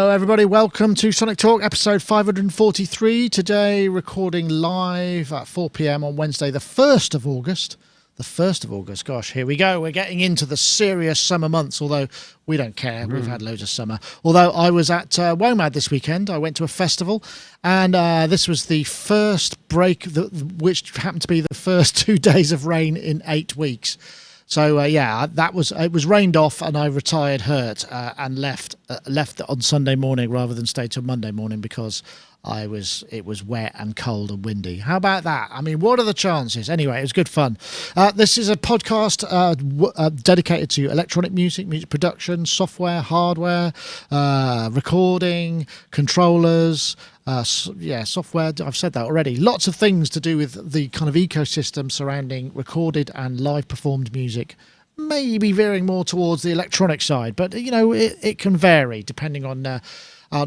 Hello, everybody. Welcome to Sonic Talk, episode 543. Today, recording live at 4 p.m. on Wednesday, the 1st of August. The 1st of August. Gosh, here we go. We're getting into the serious summer months, although we don't care. We've had loads of summer. Although I was at WOMAD this weekend. I went to a festival, and this was the first break, which happened to be the first 2 days of rain in 8 weeks. So it was rained off, and I retired hurt and left on Sunday morning rather than stay till Monday morning because it was wet and cold and windy. How about that? I mean, what are the chances? Anyway, it was good fun. This is a podcast dedicated to electronic music production, software, hardware, recording, controllers. Software. I've said that already. Lots of things to do with the kind of ecosystem surrounding recorded and live performed music. Maybe veering more towards the electronic side, but it can vary depending on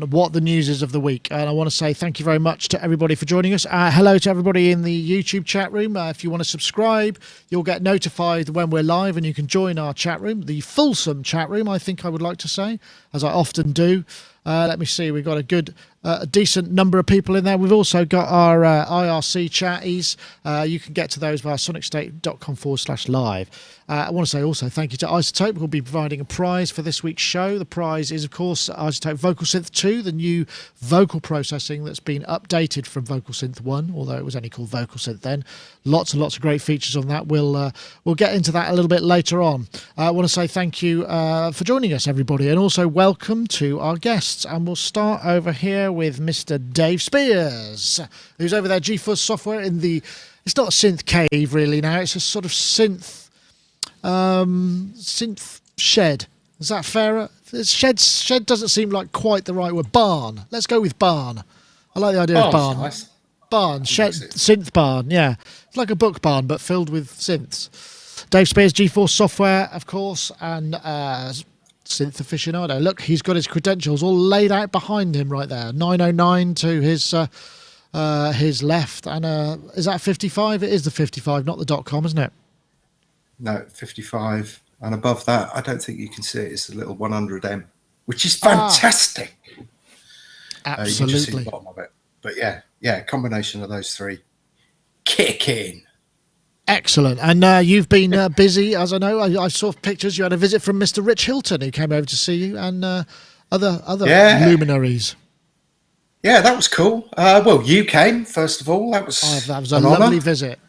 what the news is of the week. And I want to say thank you very much to everybody for joining us. Hello to everybody in the YouTube chat room. If you want to subscribe, you'll get notified when we're live and you can join our chat room, the fulsome chat room, I think I would like to say, as I often do. Let me see, we've got a decent number of people in there. We've also got our IRC chatties. You can get to those via sonicstate.com/live. I want to say also thank you to iZotope. We'll be providing a prize for this week's show. The prize is, of course, iZotope Vocal Synth 2, the new vocal processing that's been updated from Vocal Synth 1, although it was only called Vocal Synth then. Lots and lots of great features on that. We'll get into that a little bit later on. I want to say thank you for joining us, everybody, and also welcome to our guests. And we'll start over here with Mr. Dave Spears, who's over there, GeForce Software in the... It's not a synth cave, really, now. It's a sort of synth shed. Is that fairer? Shed doesn't seem like quite the right word. Barn. Let's go with barn. I like the idea of barn. Nice. Barn. Shed. Synth barn. Yeah. It's like a book barn, but filled with synths. Dave Spears, GeForce Software, of course, and synth aficionado. Look, he's got his credentials all laid out behind him right there. 909 to his left. And is that 55? It is the 55, not the .com, isn't it? No, 55. And above that, I don't think you can see it. It's a little 100M, which is fantastic. Absolutely. You can just see the bottom of it. But yeah, combination of those three. Kick in. Excellent. And you've been busy, as I know. I saw pictures. You had a visit from Mr. Rich Hilton, who came over to see you, and other luminaries. Yeah, that was cool. Well, you came, first of all. That was a lovely visit.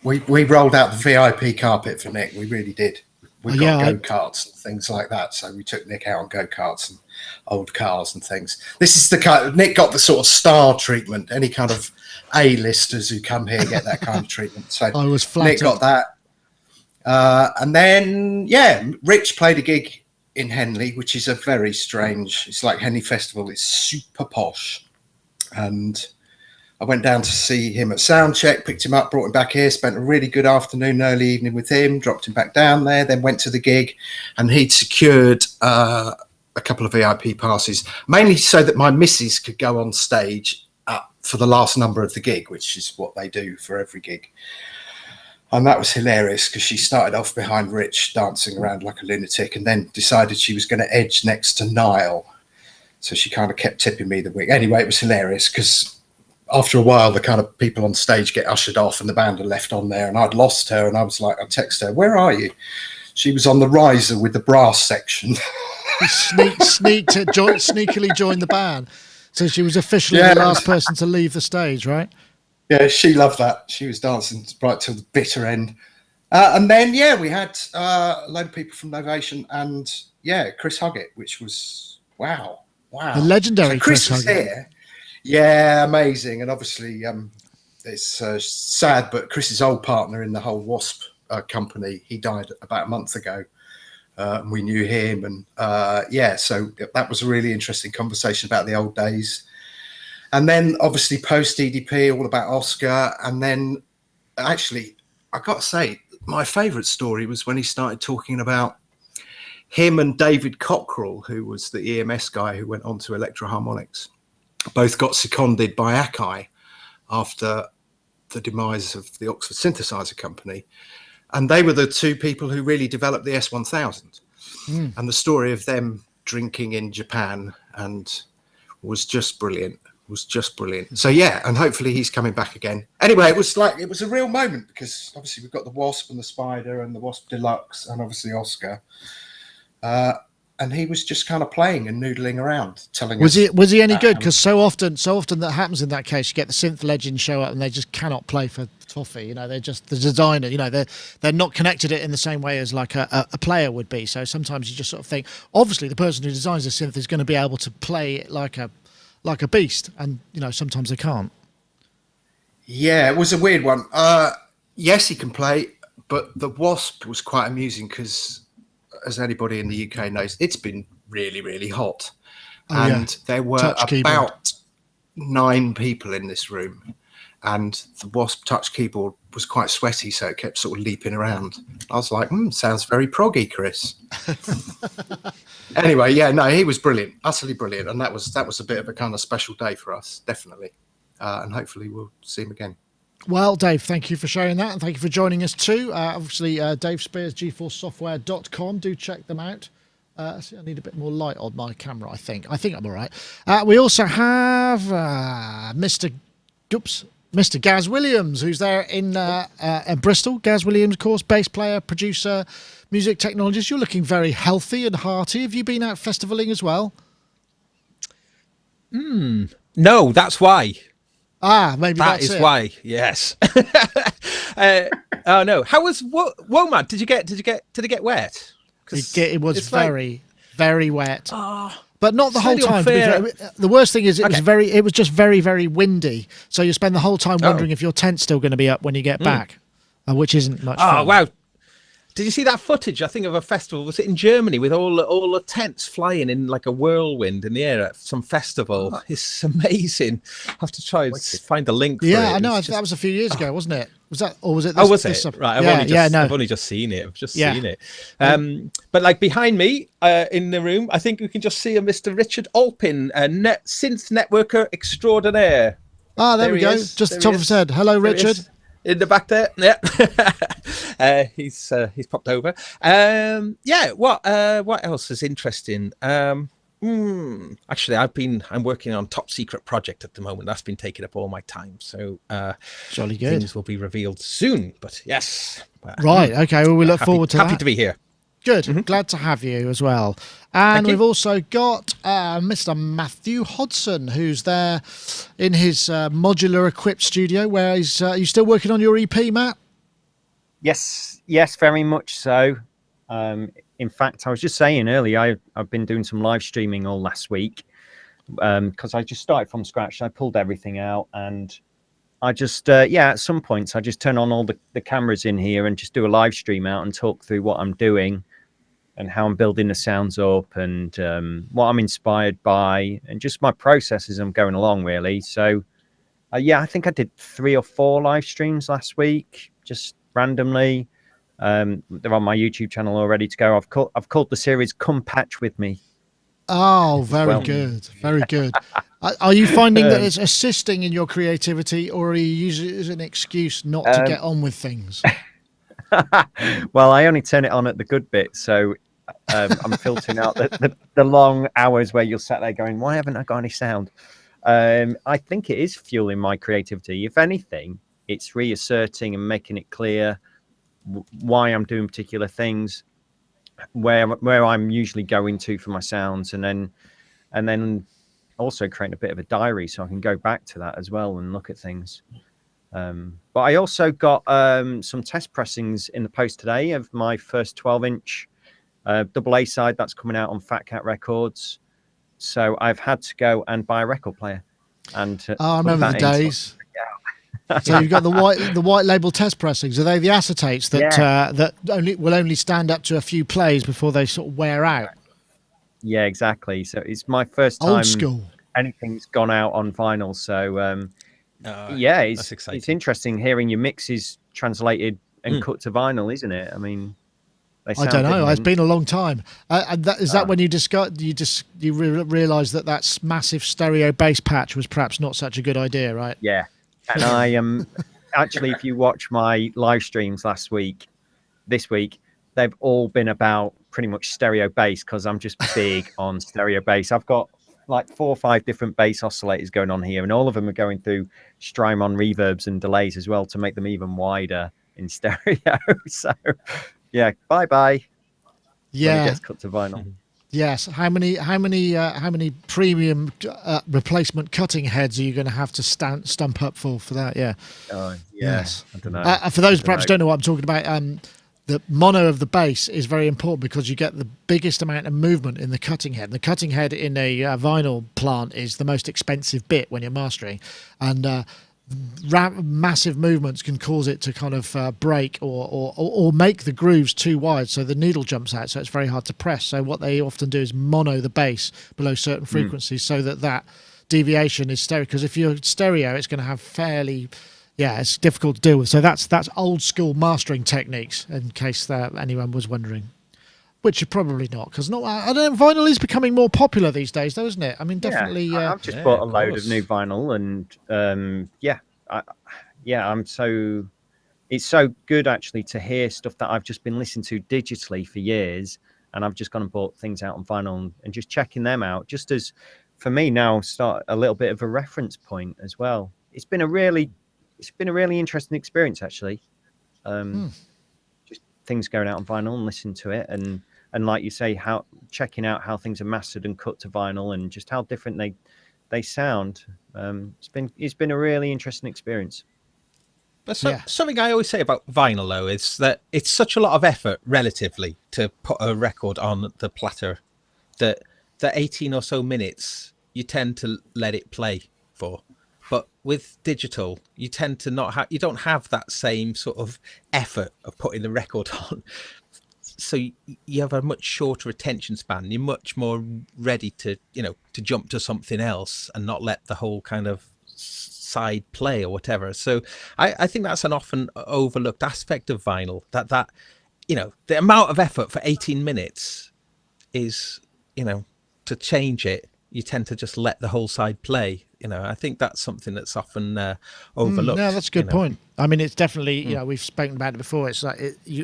We rolled out the VIP carpet for Nick. We really did. We got go-karts and things like that. So we took Nick out on go-karts and old cars and things. This is the kind of... Nick got the sort of star treatment. Any kind of A-listers who come here get that kind of treatment. So I was flattered. Nick got that. And then, Rich played a gig in Henley, which is a very strange... It's like Henley Festival. It's super posh. And I went down to see him at Soundcheck, picked him up, brought him back here, spent a really good afternoon, early evening with him, dropped him back down there, then went to the gig, and he'd secured a couple of VIP passes, mainly so that my missus could go on stage for the last number of the gig, which is what they do for every gig. And that was hilarious because she started off behind Rich, dancing around like a lunatic, and then decided she was going to edge next to Niall. So she kind of kept tipping me the wing. Anyway, it was hilarious because after a while, the kind of people on stage get ushered off and the band are left on there, and I'd lost her, and I was like, I texted her, where are you? She was on the riser with the brass section. Sneakily joined the band. So she was officially the last person to leave the stage, right? Yeah, she loved that. She was dancing right till the bitter end. And then, we had a load of people from Novation and, Chris Huggett, which was, wow. The legendary so Chris Huggett. Here. Yeah, amazing. And obviously, it's sad, but Chris's old partner in the whole Wasp company, he died about a month ago. And we knew him. And so that was a really interesting conversation about the old days. And then obviously post EDP, all about Oscar. And then actually, I got to say, my favourite story was when he started talking about him and David Cockrell, who was the EMS guy who went on to Electro Harmonics. Both got seconded by Akai after the demise of the Oxford Synthesizer Company. And they were the two people who really developed the S1000. And the story of them drinking in Japan and was just brilliant. So yeah, and hopefully he's coming back again. Anyway, it was a real moment, because obviously we've got the Wasp and the Spider and the Wasp Deluxe and obviously Oscar. And he was just kind of playing and noodling around, telling us. Was he any good? Because so often that happens in that case. You get the synth legends show up and they just cannot play for toffee. They're just the designer. They're not connected it in the same way as like a player would be. So sometimes you just sort of think, obviously the person who designs the synth is going to be able to play it like a beast, and sometimes they can't. Yeah, it was a weird one. Yes, he can play, but the Wasp was quite amusing because, as anybody in the UK knows, it's been really, really hot. There were about 9 people in this room, and the Wasp touch keyboard was quite sweaty, so it kept sort of leaping around. I was like, sounds very proggy, Chris. Anyway, he was brilliant, utterly brilliant, and that was a bit of a kind of special day for us, definitely. And hopefully we'll see him again. Well, Dave, thank you for sharing that, and thank you for joining us too. Obviously, Dave Spears, GeForceSoftware.com. Do check them out. I need a bit more light on my camera, I think. I think I'm all right. We also have Mr. Gaz Williams, who's there in Bristol. Gaz Williams, of course, bass player, producer, music technologist. You're looking very healthy and hearty. Have you been out festivaling as well? No, that's why. Maybe that is why. Yes. Oh no. How was WOMAD? Did it get wet? It was very, very wet. But not the whole time. The worst thing is it was just very, very windy. So you spend the whole time wondering if your tent's still going to be up when you get back, which isn't much fun. Oh wow. Did you see that footage? I think of a festival. Was it in Germany with all the tents flying in like a whirlwind in the air at some festival? It's amazing. I have to try and find the link. Yeah, I know. That was a few years ago, wasn't it? Was that, or was it? Was it? Right. I've only just seen it. I've just seen it. But like behind me, in the room, I think we can just see a Mr. Richard Alpin, synth networker extraordinaire. There we go. Just the top of his head. Hello, Richard. In the back there, he's popped over. What else is interesting? Actually, I'm working on a top secret project at the moment. That's been taking up all my time. So jolly good. Things will be revealed soon. But yes, right. Okay. Well, we look forward to that. Happy to be here. Good. Glad to have you as well. And we've also got Mr. Matthew Hodson, who's there in his modular equipped studio. Where he's are you still working on your EP, Matt? Yes, very much so. In fact, I was just saying earlier, I've been doing some live streaming all last week because I just started from scratch. I pulled everything out, and I just at some points I just turn on all the cameras in here and just do a live stream out and talk through what I'm doing and how I'm building the sounds up and what I'm inspired by and just my process as I'm going along, really. So, I think I did 3 or 4 live streams last week, just randomly. They're on my YouTube channel all ready to go. I've called the series "Come Patch with Me." Oh, very good, very good. Are you finding that it's assisting in your creativity, or are you using it as an excuse not to get on with things? Well, I only turn it on at the good bit, so I'm filtering out the long hours where you'll sat there going, "Why haven't I got any sound?" I think it is fueling my creativity. If anything, it's reasserting and making it clear why I'm doing particular things, where I'm usually going to for my sounds, and then also creating a bit of a diary so I can go back to that as well and look at things. But I also got some test pressings in the post today of my first 12-inch double A side that's coming out on Fat Cat Records. So I've had to go and buy a record player. And I remember the days. So you've got the white label test pressings. Are they the acetates that will only stand up to a few plays before they sort of wear out? Yeah, exactly. So it's my first time old school anything's gone out on vinyl. So it's interesting hearing your mixes translated and cut to vinyl, isn't it? I mean, I don't know. It's been a long time. Is that when you realised that massive stereo bass patch was perhaps not such a good idea, right? Yeah. And I am actually, if you watch my live streams this week, they've all been about pretty much stereo bass because I'm just big on stereo bass. I've got like 4 or 5 different bass oscillators going on here, and all of them are going through Strymon reverbs and delays as well to make them even wider in stereo. So, yeah, bye when it gets cut to vinyl. Yes. How many premium replacement cutting heads are you going to have to stump up for that? Yeah. Yes. I don't know. For those who perhaps don't know what I'm talking about, the mono of the bass is very important because you get the biggest amount of movement in the cutting head. The cutting head in a vinyl plant is the most expensive bit when you're mastering, and massive movements can cause it to kind of break or make the grooves too wide, so the needle jumps out, so it's very hard to press. So what they often do is mono the bass below certain frequencies so that deviation is stereo, because if you're stereo it's going to have fairly it's difficult to deal with. So that's old school mastering techniques, in case anyone was wondering. Which you're probably not, because I don't know, vinyl is becoming more popular these days, though, isn't it? I mean, definitely. I've just bought a load of new vinyl, and it's so good actually to hear stuff that I've just been listening to digitally for years, and I've just gone and bought things out on vinyl and just checking them out, just as for me now start a little bit of a reference point as well. It's been a really interesting experience actually. Just things going out on vinyl and listening to it, and like you say, how checking out how things are mastered and cut to vinyl and just how different they sound. It's been a really interesting experience. But something I always say about vinyl, though, is that it's such a lot of effort relatively to put a record on the platter that the 18 or so minutes you tend to let it play for. But with digital, you tend to you don't have that same sort of effort of putting the record on. So you have a much shorter attention span. You're much more ready to jump to something else and not let the whole kind of side play or whatever. So I think that's an often overlooked aspect of vinyl, that the amount of effort for 18 minutes is, to change it, you tend to just let the whole side play. I think that's something that's often overlooked. No, that's a good point. I mean, it's definitely, we've spoken about it before. It's like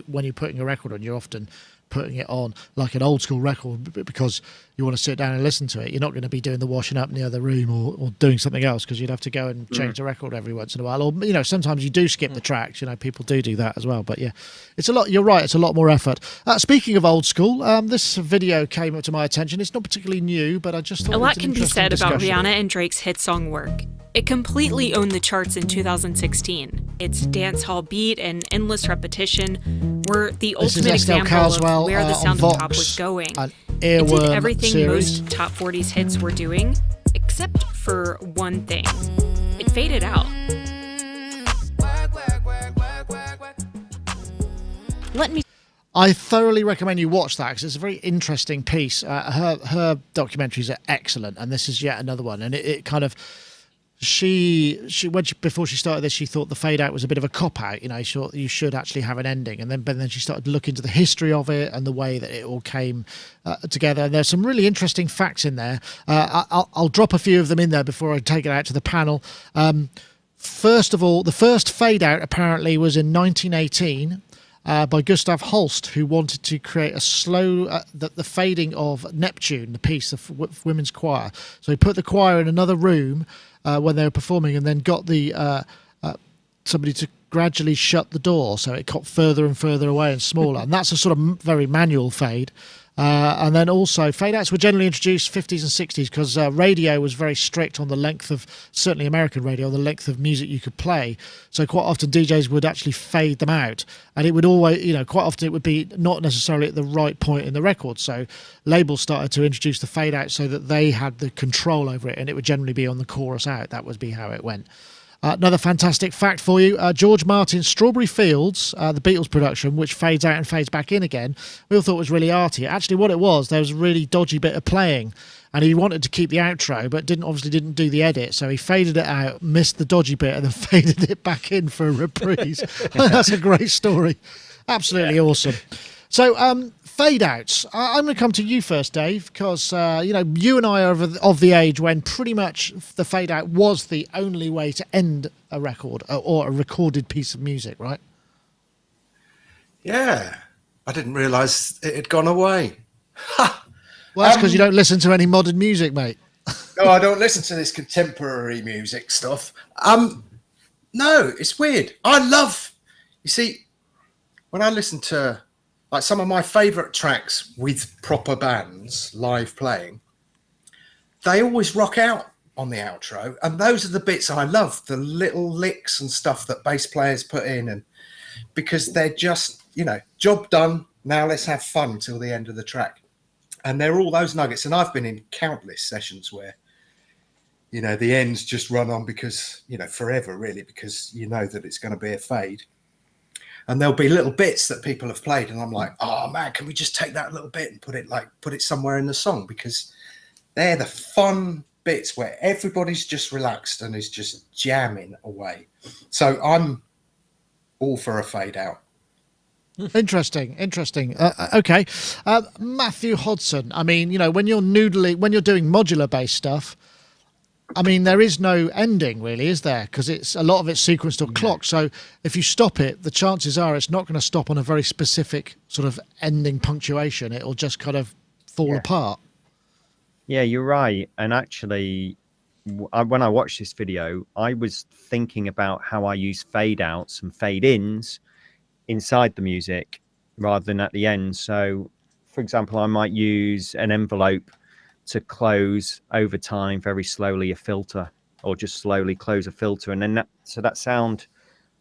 when you're putting a record on, you're often putting it on like an old school record because you want to sit down and listen to it. You're not going to be doing the washing up in the other room or doing something else, because you'd have to go and change the record every once in a while. Or, sometimes you do skip the tracks. People do that as well. But yeah, it's a lot. You're right. It's a lot more effort. Speaking of old school, this video came up to my attention. It's not particularly new, but I just thought a lot can be said about Rihanna and Drake's hit song Work. It completely owned the charts in 2016. Its dancehall beat and endless repetition were the ultimate example of where the sound of pop was going. It did everything most top 40s hits were doing, except for one thing. It faded out. I thoroughly recommend you watch that, because it's a very interesting piece. Her documentaries are excellent, and this is yet another one. And it kind of... before she started this, she thought the fade out was a bit of a cop out. She thought you should actually have an ending, and then she started to look into the history of it and the way that it all came together. And there's some really interesting facts in there. I'll drop a few of them in there before I take it out to the panel. First of all, the first fade out apparently was in 1918 by Gustav Holst, who wanted to create a slow the fading of Neptune, the piece of women's choir. So he put the choir in another room when they were performing, and then got the somebody to gradually shut the door, so it got further and further away and smaller. And that's a sort of very manual fade. And then also fade outs were generally introduced 50s and 60s because radio was very strict on the length of, certainly American radio, the length of music you could play. So quite often DJs would actually fade them out, and it would always, quite often it would be not necessarily at the right point in the record. So labels started to introduce the fade out so that they had the control over it, and it would generally be on the chorus out. That would be how it went. Another fantastic fact for you, George Martin's Strawberry Fields, the Beatles production, which fades out and fades back in again, we all thought was really arty. Actually, what it was, there was a really dodgy bit of playing, and he wanted to keep the outro, but obviously didn't do the edit, so he faded it out, missed the dodgy bit, and then faded it back in for a reprise. That's a great story. Absolutely awesome. So, fade outs. I'm going to come to you first, Dave, because you and I are of the age when pretty much the fade out was the only way to end a record or a recorded piece of music, right? Yeah, I didn't realise it had gone away. Well, that's because you don't listen to any modern music, mate. oh, I don't listen to this contemporary music stuff. No, it's weird. You see, when I listen to like some of my favorite tracks with proper bands live playing, they always rock out on the outro, and those are the bits I love, the little licks and stuff that bass players put in, and because they're just, job done, now let's have fun till the end of the track. And they're all those nuggets. And I've been in countless sessions where the ends just run on because forever really, because that it's going to be a fade, and there'll be little bits that people have played and I'm like, oh man, can we just take that little bit and put it somewhere in the song, because they're the fun bits where everybody's just relaxed and is just jamming away. So I'm all for a fade out. Interesting. Okay. Matthew Hodson, I mean, when you're doing modular based stuff, I mean, there is no ending really, is there? Because a lot of it's sequenced or clocked. So if you stop it, the chances are it's not going to stop on a very specific sort of ending punctuation. It'll just kind of fall apart. Yeah, you're right. And actually, when I watched this video, I was thinking about how I use fade outs and fade ins inside the music rather than at the end. So, for example, I might use an envelope to close over time very slowly a filter, or just slowly close a filter. And then that sound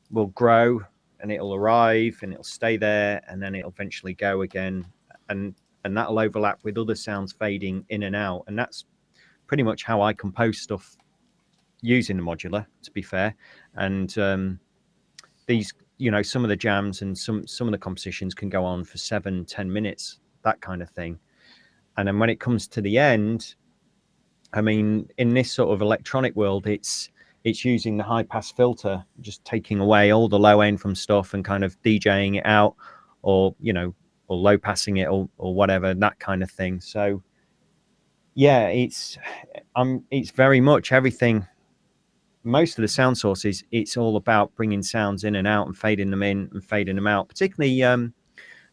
will grow and it'll arrive and it'll stay there and then it'll eventually go again. And that'll overlap with other sounds fading in and out. And that's pretty much how I compose stuff using the modular, to be fair. And these, some of the jams and some of the compositions can go on for 7-10 minutes, that kind of thing. And then when it comes to the end, I mean, in this sort of electronic world, it's using the high pass filter, just taking away all the low end from stuff and kind of DJing it out, or or low passing it, or whatever, that kind of thing. So yeah, it's very much everything. Most of the sound sources, it's all about bringing sounds in and out and fading them in and fading them out. Particularly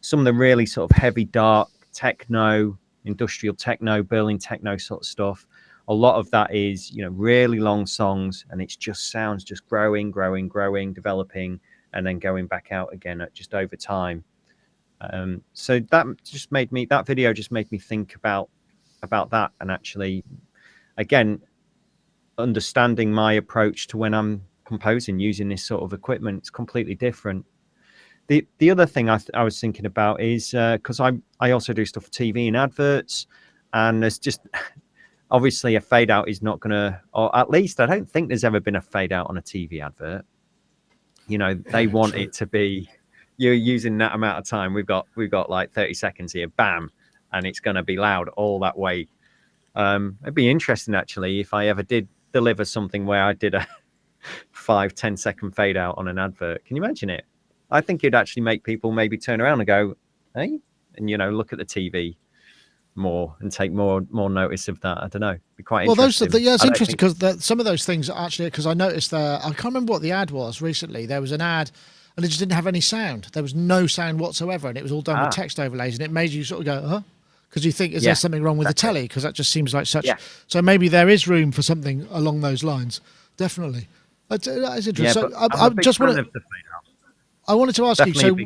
some of the really sort of heavy, dark techno, industrial techno, Berlin techno sort of stuff. A lot of that is really long songs, and it's just sounds just growing, developing, and then going back out again at just over time. So that video just made me think about that, and actually, again, understanding my approach to when I'm composing using this sort of equipment. It's completely different. The other thing I was thinking about is because I also do stuff for TV and adverts, and there's just obviously a fade out is not going to, or at least I don't think there's ever been a fade out on a TV advert. They want it to be, you're using that amount of time. We've got like 30 seconds here, bam, and it's going to be loud all that way. It'd be interesting actually if I ever did deliver something where I did a 5-10 second fade out on an advert. Can you imagine it? I think it'd actually make people maybe turn around and go, hey, and look at the TV more and take more notice of that. I don't know. It'd be quite interesting. Well, it's interesting because some of those things actually, because I noticed I can't remember what the ad was recently. There was an ad and it just didn't have any sound. There was no sound whatsoever, and it was all done with text overlays, and it made you sort of go, huh? Because you think, is there something wrong with the telly? Because that just seems like such. Yeah. So maybe there is room for something along those lines. Definitely. That is interesting. Yeah, so I just wanted. I wanted to ask you. So,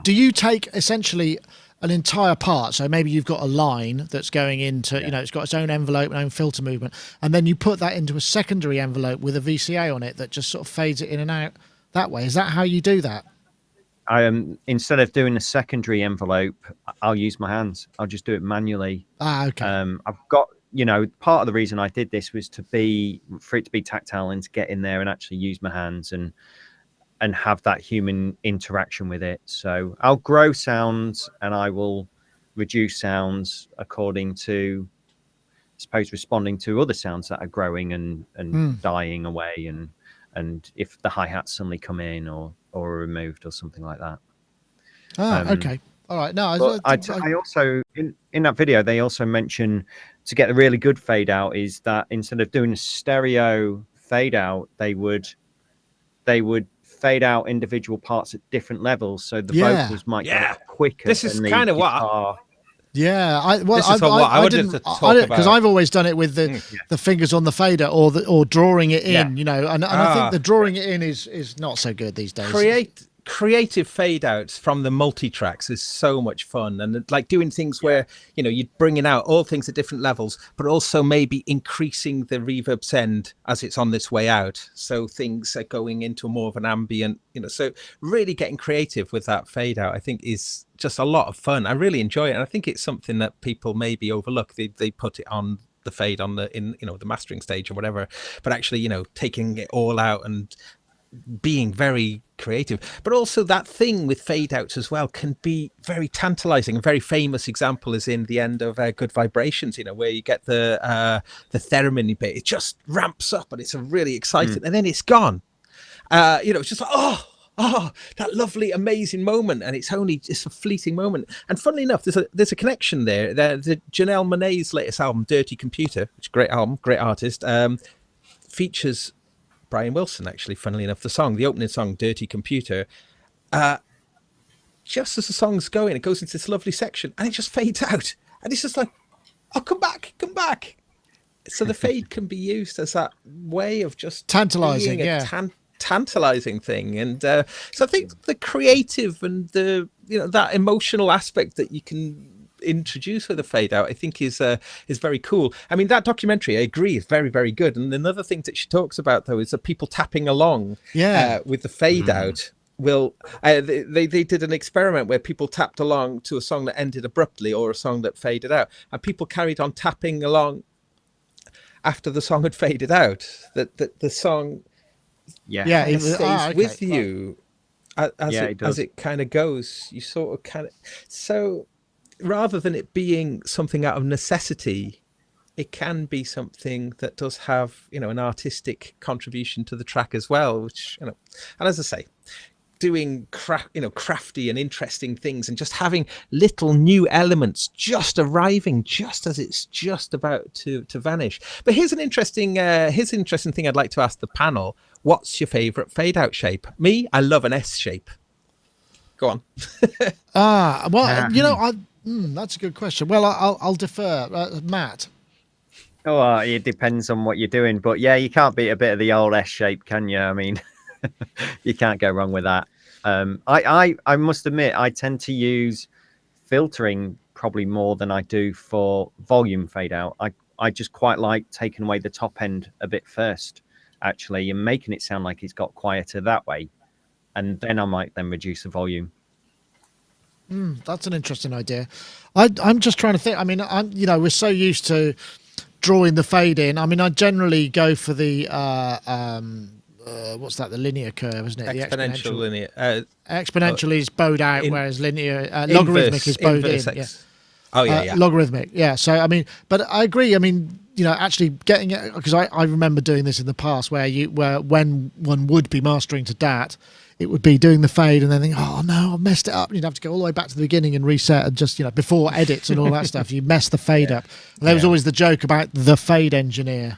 do you take essentially an entire part? So maybe you've got a line that's going into, it's got its own envelope and own filter movement, and then you put that into a secondary envelope with a VCA on it that just sort of fades it in and out that way. Is that how you do that? Instead of doing a secondary envelope, I'll use my hands. I'll just do it manually. Okay. I've got, part of the reason I did this was for it to be tactile and to get in there and actually use my hands and have that human interaction with it. So I'll grow sounds and I will reduce sounds according to, I suppose, responding to other sounds that are growing and dying away, and if the hi-hats suddenly come in or are removed or something like that. Okay. All right. No, I also, in that video, they also mention to get the really good fade out is that instead of doing a stereo fade out, they would fade out individual parts at different levels. So the vocals might go quicker. This is kind of what Yeah, This is what I wanted to talk about. Because I've always done it with the fingers on the fader or drawing it in, you know, and I think the drawing it in is not so good these days. Creative fade outs from the multi-tracks is so much fun, and like doing things where, you know, you're bringing out all things at different levels, but also maybe increasing the reverb send as it's on this way out, so things are going into more of an ambient, you know. So really getting creative with that fade out, I think, is just a lot of fun. I really enjoy it, and I think it's something that people maybe overlook. They put it on the fade on the the mastering stage or whatever, but actually, you know, taking it all out and being very creative. But also that thing with fade outs as well can be very tantalizing. A very famous example is in the end of Good Vibrations, you know, where you get the theremin bit. It just ramps up and it's a really exciting, and then it's gone. You know, it's just like, oh, that lovely, amazing moment, and it's a fleeting moment. And funnily enough, there's a connection there. The Janelle Monáe's latest album, Dirty Computer, which is a great album, great artist, features Brian Wilson, actually, funnily enough. The opening song, Dirty Computer, just as the song's going, it goes into this lovely section and it just fades out. And it's just like, oh, come back. So the fade can be used as that way of just tantalizing, tantalizing thing. And so I think the creative and the, you know, that emotional aspect that you can introduce with a fade out, I think is very cool. I mean, that documentary, I agree, is very, very good. And another thing that she talks about, though, is that people tapping along with the fade out will they did an experiment where people tapped along to a song that ended abruptly or a song that faded out, and people carried on tapping along after the song had faded out, that the song it stays with you as it kind of goes. You sort of kind of, so rather than it being something out of necessity, it can be something that does have, you know, an artistic contribution to the track as well, which, you know, and as I say, doing crafty and interesting things and just having little new elements just arriving just as it's just about to vanish. But here's an interesting thing I'd like to ask the panel. What's your favorite fade out shape? Me, I love an S shape. Go on. You know, that's a good question. Well, I'll defer. Matt. Oh, it depends on what you're doing, but yeah, you can't beat a bit of the old S shape, can you? I mean, you can't go wrong with that. I must admit, I tend to use filtering probably more than I do for volume fade out. I just quite like taking away the top end a bit first, actually, and making it sound like it's got quieter that way, and then I might then reduce the volume. That's an interesting idea. I'm just trying to think. I mean, we're so used to drawing the fade in. I mean, I generally go for the what's that? The linear curve, isn't it? Exponential linear. Exponential is bowed out, whereas linear logarithmic is bowed in. Yeah. Oh yeah, logarithmic. Yeah. So I mean, but I agree. I mean, you know, actually getting it, because I remember doing this in the past where when one would be mastering to DAT, it would be doing the fade and then think, oh no, I've messed it up. And you'd have to go all the way back to the beginning and reset, and just, you know, before edits and all that stuff, you mess the fade up. And there was always the joke about the fade engineer.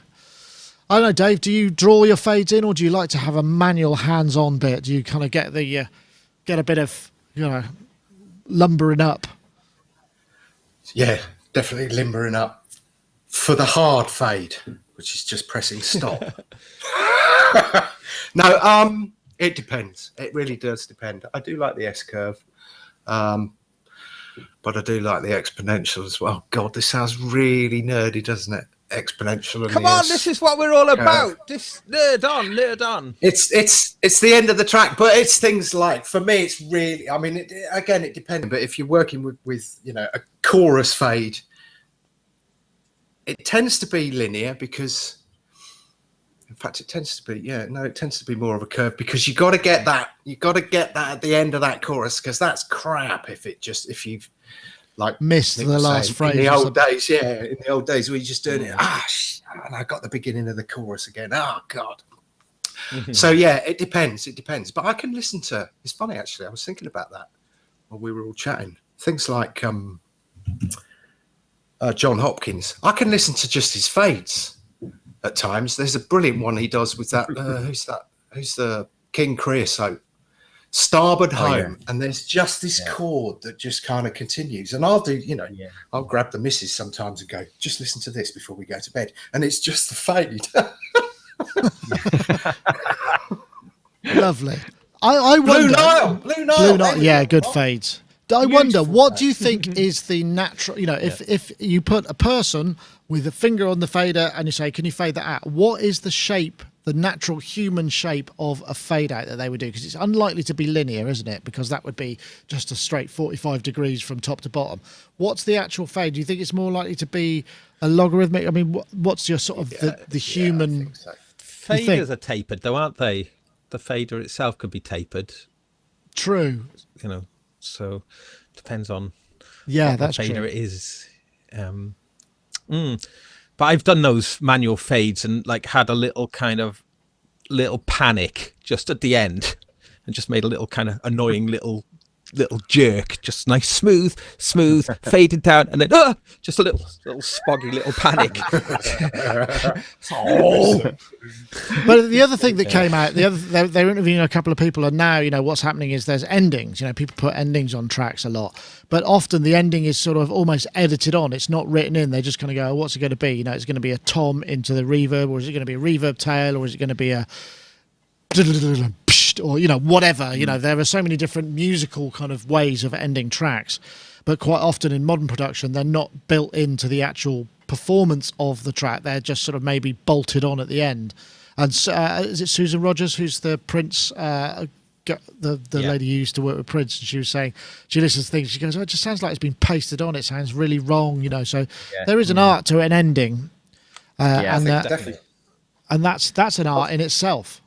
I don't know, Dave, do you draw your fades in, or do you like to have a manual hands-on bit? Do you kind of get a bit of, you know, lumbering up? Yeah, definitely limbering up for the hard fade, which is just pressing stop. No, it depends. It really does depend. I do like the S curve, but I do like the exponential as well. God, this sounds really nerdy, doesn't it? Exponential. Come on, this is what we're all about. Just nerd on. It's the end of the track, but it's things like, for me, it's really, I mean, it depends. But if you're working with you know, a chorus fade, it tends to be linear because, in fact, it tends to be more of a curve, because you got to get that at the end of that chorus, because that's crap if you've like missed the last phrase in the old days. Yeah, in the old days we just doing it. And I got the beginning of the chorus again. Oh God. So yeah, it depends. But I can listen to. It's funny actually. I was thinking about that while we were all chatting. Things like John Hopkins. I can listen to just his fades at times. There's a brilliant one he does with that. Who's the King Creosote starboard home, and there's just this chord that just kind of continues. And I'll do, I'll grab the missus sometimes and go, just listen to this before we go to bed. And it's just the fade. Lovely. I wonder. Blue Nile. Yeah, good fades. I wonder, what do you think is the natural, if you put a person with a finger on the fader and you say, can you fade that out? What is the shape, the natural human shape of a fade out that they would do? Because it's unlikely to be linear, isn't it? Because that would be just a straight 45 degrees from top to bottom. What's the actual fade? Do you think it's more likely to be a logarithmic? I mean, what's your sort of the human... I think so. Faders are tapered though, aren't they? The fader itself could be tapered. True. So depends on that's fader true. it is. But I've done those manual fades and like had a little panic just at the end and just made a little kind of annoying little jerk, just nice smooth faded down, and then just a little spoggy little panic. But the other thing that came out, they're interviewing a couple of people, and now what's happening is there's endings. People put endings on tracks a lot, but often the ending is sort of almost edited on. It's not written in. They're just going to go, what's it going to be? It's going to be a tom into the reverb, or is it going to be a reverb tail, or is it going to be a or whatever. There are so many different musical kind of ways of ending tracks, but quite often in modern production they're not built into the actual performance of the track. They're just sort of maybe bolted on at the end. And is it Susan Rogers who's the Prince, the lady who used to work with Prince, and she was saying she listens to things, she goes, it just sounds like it's been pasted on, it sounds really wrong. So there is an art to an ending, and that's an art in itself.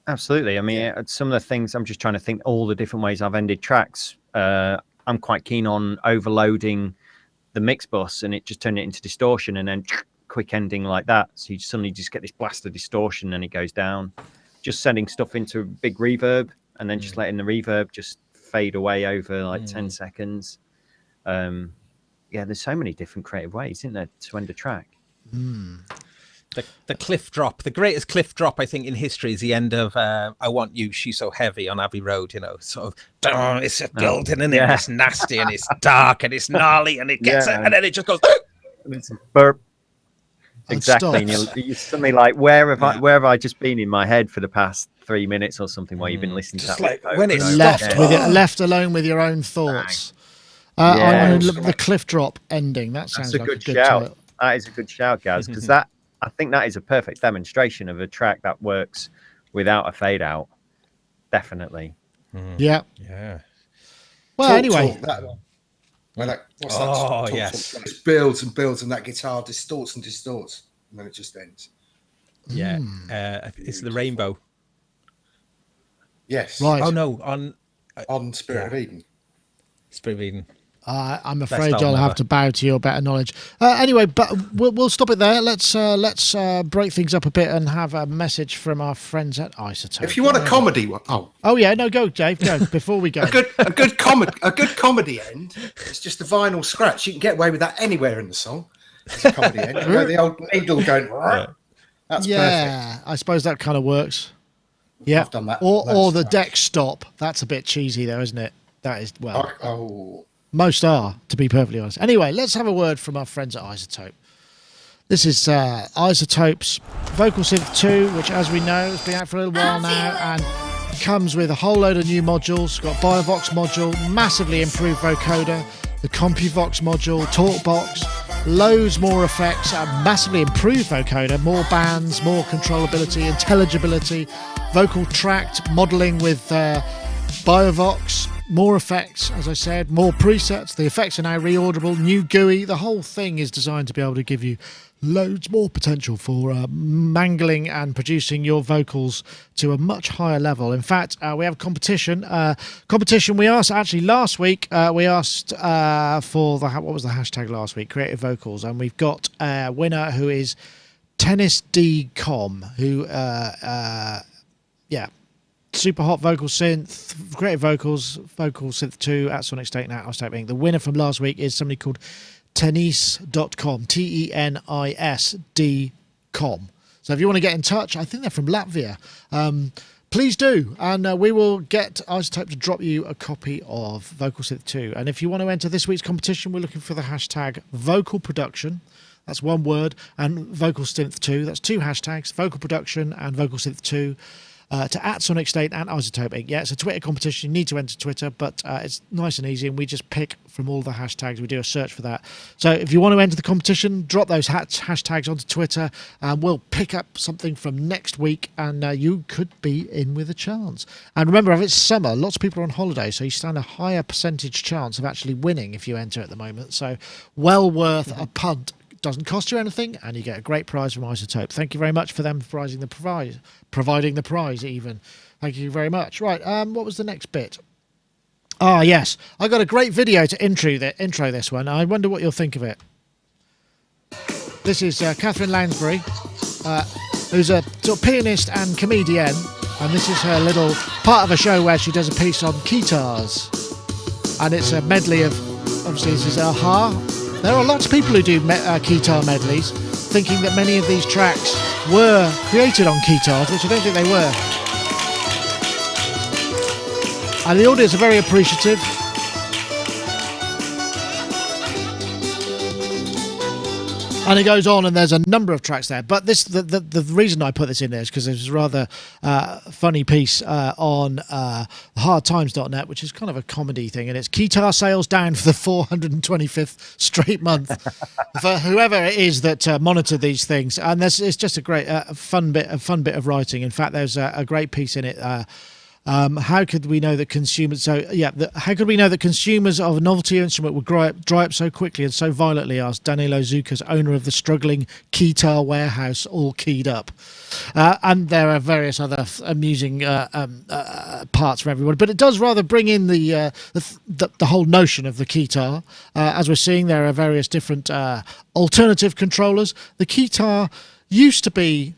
Absolutely. I mean, some of the things, I'm just trying to think all the different ways I've ended tracks. I'm quite keen on overloading the mix bus and it just turning it into distortion and then quick ending like that. So you suddenly just get this blast of distortion and it goes down. Just sending stuff into big reverb and then just letting the reverb just fade away over like 10 seconds. There's so many different creative ways, isn't there, to end a track? The cliff drop, the greatest cliff drop I think in history is the end of I Want You, She's So Heavy on Abbey Road. Sort of it's a building and it's nasty and it's dark and it's gnarly and it gets and then it just goes and it's a burp. Exactly. And you're suddenly like, where have I just been in my head for the past 3 minutes or something while you've been listening to that? Like when it's left alone with your own thoughts. The cliff drop ending, that sounds like a good shout. title. That is a good shout, Gaz, because I think that is a perfect demonstration of a track that works without a fade out. Definitely. Yeah. Well, anyway. It builds and builds, and that guitar distorts and distorts, and then it just ends. Yeah. It's the Rainbow. Yes. Right. Oh no, on Spirit of Eden. Spirit of Eden. I'm afraid I'll have to bow to your better knowledge. Anyway, but we'll stop it there. Let's break things up a bit and have a message from our friends at iZotope. If you want a comedy one, oh yeah, no, go Dave, go before we go. a good comedy end. It's just a vinyl scratch. You can get away with that anywhere in the song. It's a comedy end. The old needle going. That's perfect. I suppose that kind of works. Yeah, I've done that. Or the deck stop. That's a bit cheesy, though, isn't it? That is Most are, to be perfectly honest. Anyway, let's have a word from our friends at iZotope. This is iZotope's Vocal Synth 2, which, as we know, has been out for a little while now and comes with a whole load of new modules. It's got Biovox module, massively improved vocoder, the CompuVox module, TalkBox, loads more effects, a massively improved vocoder, more bands, more controllability, intelligibility, vocal tract modelling with Biovox, more effects, as I said, more presets. The effects are now reorderable, new GUI. The whole thing is designed to be able to give you loads more potential for mangling and producing your vocals to a much higher level. In fact, we have a competition. We asked, actually last week, we asked for what was the hashtag last week? Creative Vocals. And we've got a winner who is Tennis D.com, who, super hot vocal synth, creative vocals, vocal synth 2 at Sonicstate now. The winner from last week is somebody called Tenis.com, Tenis.com. So if you want to get in touch, I think they're from Latvia. Please do, and we will get iZotope to drop you a copy of Vocal Synth 2. And if you want to enter this week's competition, we're looking for the hashtag Vocal Production. That's one word, and Vocal Synth 2. That's two hashtags, Vocal Production and Vocal Synth 2. To @Sonicstate and iZotope Inc. Yeah, it's a Twitter competition. You need to enter Twitter, but it's nice and easy, and we just pick from all the hashtags. We do a search for that. So if you want to enter the competition, drop those hashtags onto Twitter, and we'll pick up something from next week, and you could be in with a chance. And remember, if it's summer, lots of people are on holiday, so you stand a higher percentage chance of actually winning if you enter at the moment. So well worth a punt. Doesn't cost you anything, and you get a great prize from iZotope. Thank you very much for them providing the prize even. Thank you very much. Right, what was the next bit? Ah, yes. I got a great video to intro this one. I wonder what you'll think of it. This is Catherine Lansbury, who's a sort of pianist and comedian, and this is her little part of a show where she does a piece on Keytars. And it's a medley of, obviously this is Aha. There are lots of people who do Keytar medleys, thinking that many of these tracks were created on Keytars, which I don't think they were. And the audience are very appreciative. And it goes on, and there's a number of tracks there. But this, the reason I put this in there is because there's a rather funny piece on hardtimes.net, which is kind of a comedy thing. And it's Keytar sales down for the 425th straight month for whoever it is that monitor these things. And it's just a great, fun bit of writing. In fact, there's a great piece in it. How could we know that consumers? How could we know that consumers of a novelty instrument would dry up so quickly and so violently? Asked Danilo Zukas, owner of the struggling Keytar warehouse, all keyed up. And there are various other amusing parts for everyone, but it does rather bring in the whole notion of the Keytar. As we're seeing, there are various different alternative controllers. The Keytar used to be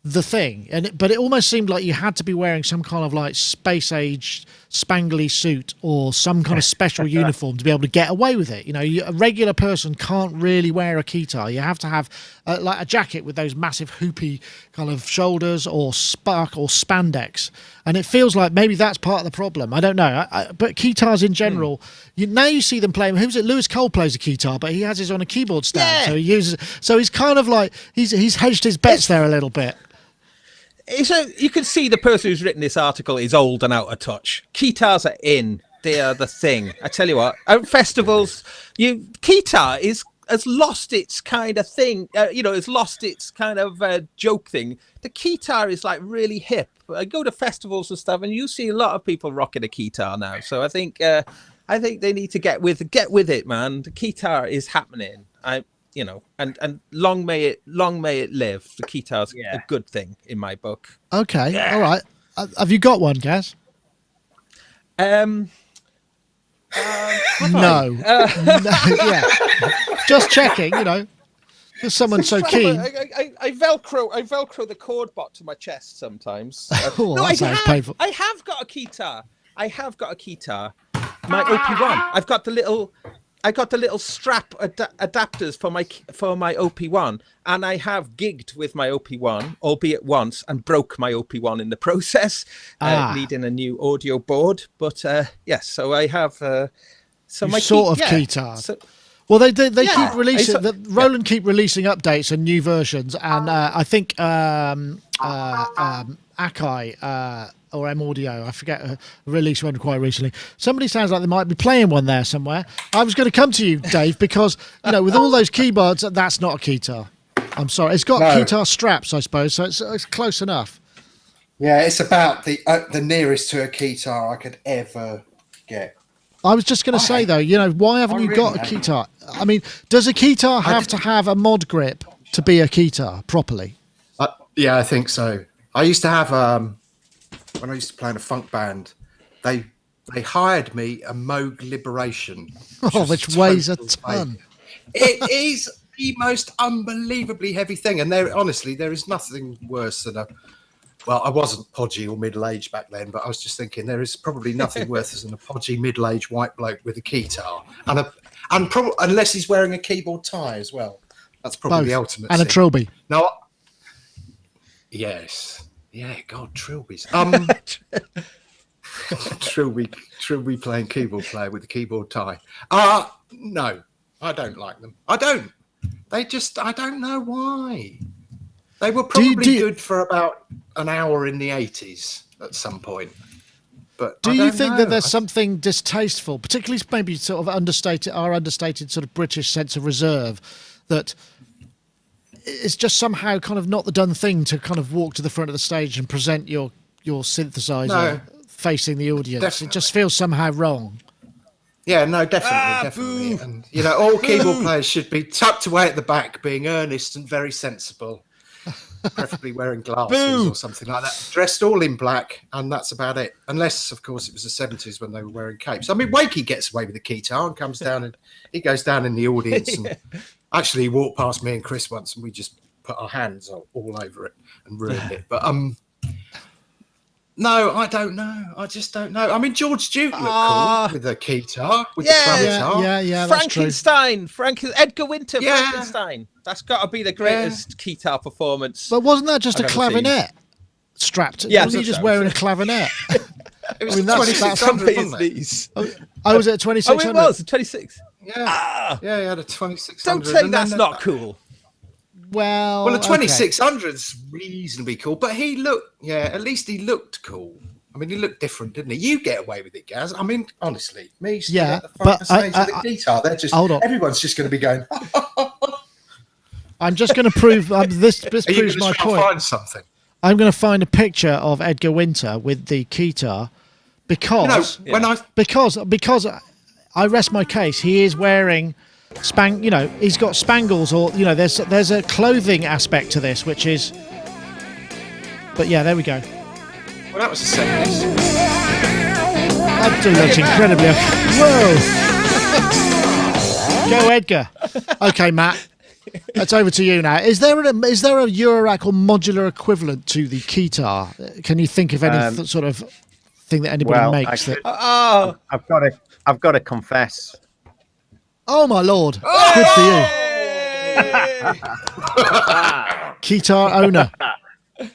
the thing, but it almost seemed like you had to be wearing some kind of like space age spangly suit or some kind of special uniform to be able to get away with it. You know, a regular person can't really wear a Keytar. You have to have like a jacket with those massive hoopy kind of shoulders or spark or spandex, and it feels like maybe that's part of the problem. I don't know, but Keytars in general, now you see them playing. Who's it? Lewis Cole plays a Keytar, but he has his on a keyboard stand, so he uses. So he's kind of like he's hedged his bets there a little bit. So you can see the person who's written this article is old and out of touch. Keytars are in; they are the thing. I tell you what, at festivals, Keytar has lost its kind of thing. It's lost its kind of joke thing. The Keytar is like really hip. I go to festivals and stuff, and you see a lot of people rocking a Keytar now. So I think they need to get with it, man. The Keytar is happening. And long may it live. The Keytar's a good thing in my book. Okay, all right. Have you got one, Gaz? No. No. Yeah. Just checking. There's someone so keen. I velcro the cord bot to my chest sometimes. That sounds painful. I have got a Keytar. My OP1. I've got the little strap adapters for my OP1, and I have gigged with my OP1, albeit once, and broke my OP1 in the process, needing a new audio board. But yes, so I have my Keytar. So, well, they keep releasing. Roland keep releasing updates and new versions, and I think Akai. Or M Audio, I forget, released one quite recently. Somebody sounds like they might be playing one there somewhere. I was going to come to you, Dave, because with all those keyboards, that's not a Keytar. I'm sorry, it's got Keytar straps, I suppose, so it's close enough. Yeah, it's about the nearest to a Keytar I could ever get. I was just going to say though, why haven't you got a Keytar? I mean, does a Keytar have to have a mod grip to be a Keytar properly? Yeah, I think so. I used to have. When I used to play in a funk band, they hired me a Moog Liberation, which weighs a ton. It is the most unbelievably heavy thing, and there is nothing worse than I wasn't podgy or middle-aged back then, but I was just thinking there is probably nothing worse than a podgy middle-aged white bloke with a Keytar, and probably unless he's wearing a keyboard tie as well. That's probably the ultimate. And thing. A trilby. No. Yes. Yeah, God, Trilby's. Trilby playing keyboard player with the keyboard tie. No, I don't like them. I don't. I don't know why. They were probably good for about an hour in the 80s at some point. But do you think that there's something distasteful, particularly maybe sort of understated sort of British sense of reserve, that it's just somehow kind of not the done thing to kind of walk to the front of the stage and present your synthesizer facing the audience? Definitely. It just feels somehow wrong. Yeah, no, definitely. And all keyboard players should be tucked away at the back, being earnest and very sensible, preferably wearing glasses or something like that, dressed all in black, and that's about it. Unless, of course, it was the 70s when they were wearing capes. I mean, Wakey gets away with the Keytar and comes down, and he goes down in the audience. And actually, he walked past me and Chris once, and we just put our hands all over it and ruined it. But no, I don't know. I just don't know. I mean, George Duke looked cool with the Keytar, with the clavitar. Yeah, Frankenstein, Edgar Winter, Frankenstein. That's got to be the greatest Keytar performance. But wasn't that just a clavinet strapped? Yeah, wasn't he just wearing a clavinet? It was 2600, wasn't it? Oh, was it 2600? Oh, it was 26. Yeah, he had a 2600. Don't say that's not cool. Well, the 2600's reasonably cool, but at least he looked cool. I mean, he looked different, didn't he? You get away with it, Gaz. I mean, honestly, me at the front of the stage with the guitar, they're just, everyone's just going to be going. I'm just going to prove this proves my point. Find something. I'm going to find a picture of Edgar Winter with the Keytar because I rest my case. He is wearing he's got spangles, or there's a clothing aspect to this, which is. But yeah, there we go. Well, that was a 70s. That looks incredibly. Whoa! Go Edgar. Okay, Matt. That's over to you now. Is there a Eurorack or modular equivalent to the Keytar? Can you think of any sort of thing that anybody makes? I've got to confess. Oh my lord! Good for you, Keytar owner.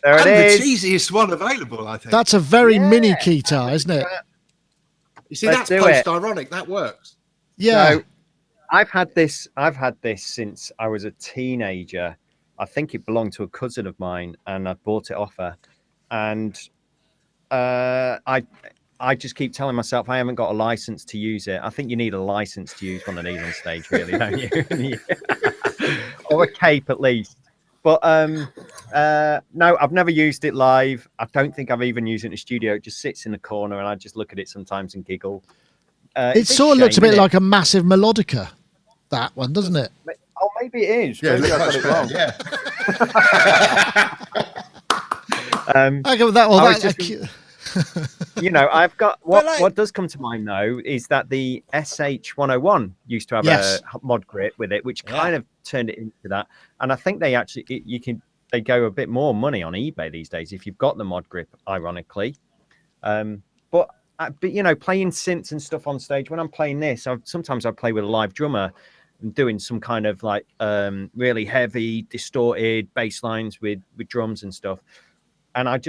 There it is. The cheesiest one available, I think. That's a very mini Keytar, isn't it? You see, that's post-ironic. That works. Yeah. So, I've had this since I was a teenager. I think it belonged to a cousin of mine, and I bought it off her. And I just keep telling myself I haven't got a license to use it. I think you need a license to use one of these on stage, really, don't you? Or a cape at least. But no, I've never used it live. I don't think I've even used it in the studio. It just sits in the corner, and I just look at it sometimes and giggle. It sort of looks a bit like a massive melodica, that one, doesn't it? Oh, maybe it is. Yeah, maybe I got it wrong. Yeah. I've got what does come to mind though is that the SH101 used to have a mod grip with it, which kind of turned it into that. And I think they go a bit more money on eBay these days if you've got the mod grip, ironically. But playing synths and stuff on stage, when I'm playing this, sometimes I play with a live drummer and doing some kind of like really heavy, distorted bass lines with drums and stuff. And I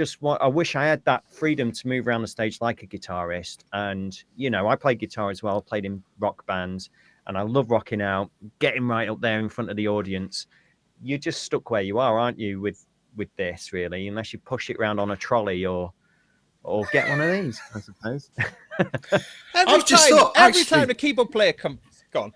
wish I had that freedom to move around the stage like a guitarist. And, I play guitar as well. I played in rock bands, and I love rocking out, getting right up there in front of the audience. You're just stuck where you are, aren't you, with this, really, unless you push it around on a trolley or get one of these, I suppose. Every time a keyboard player comes, gone.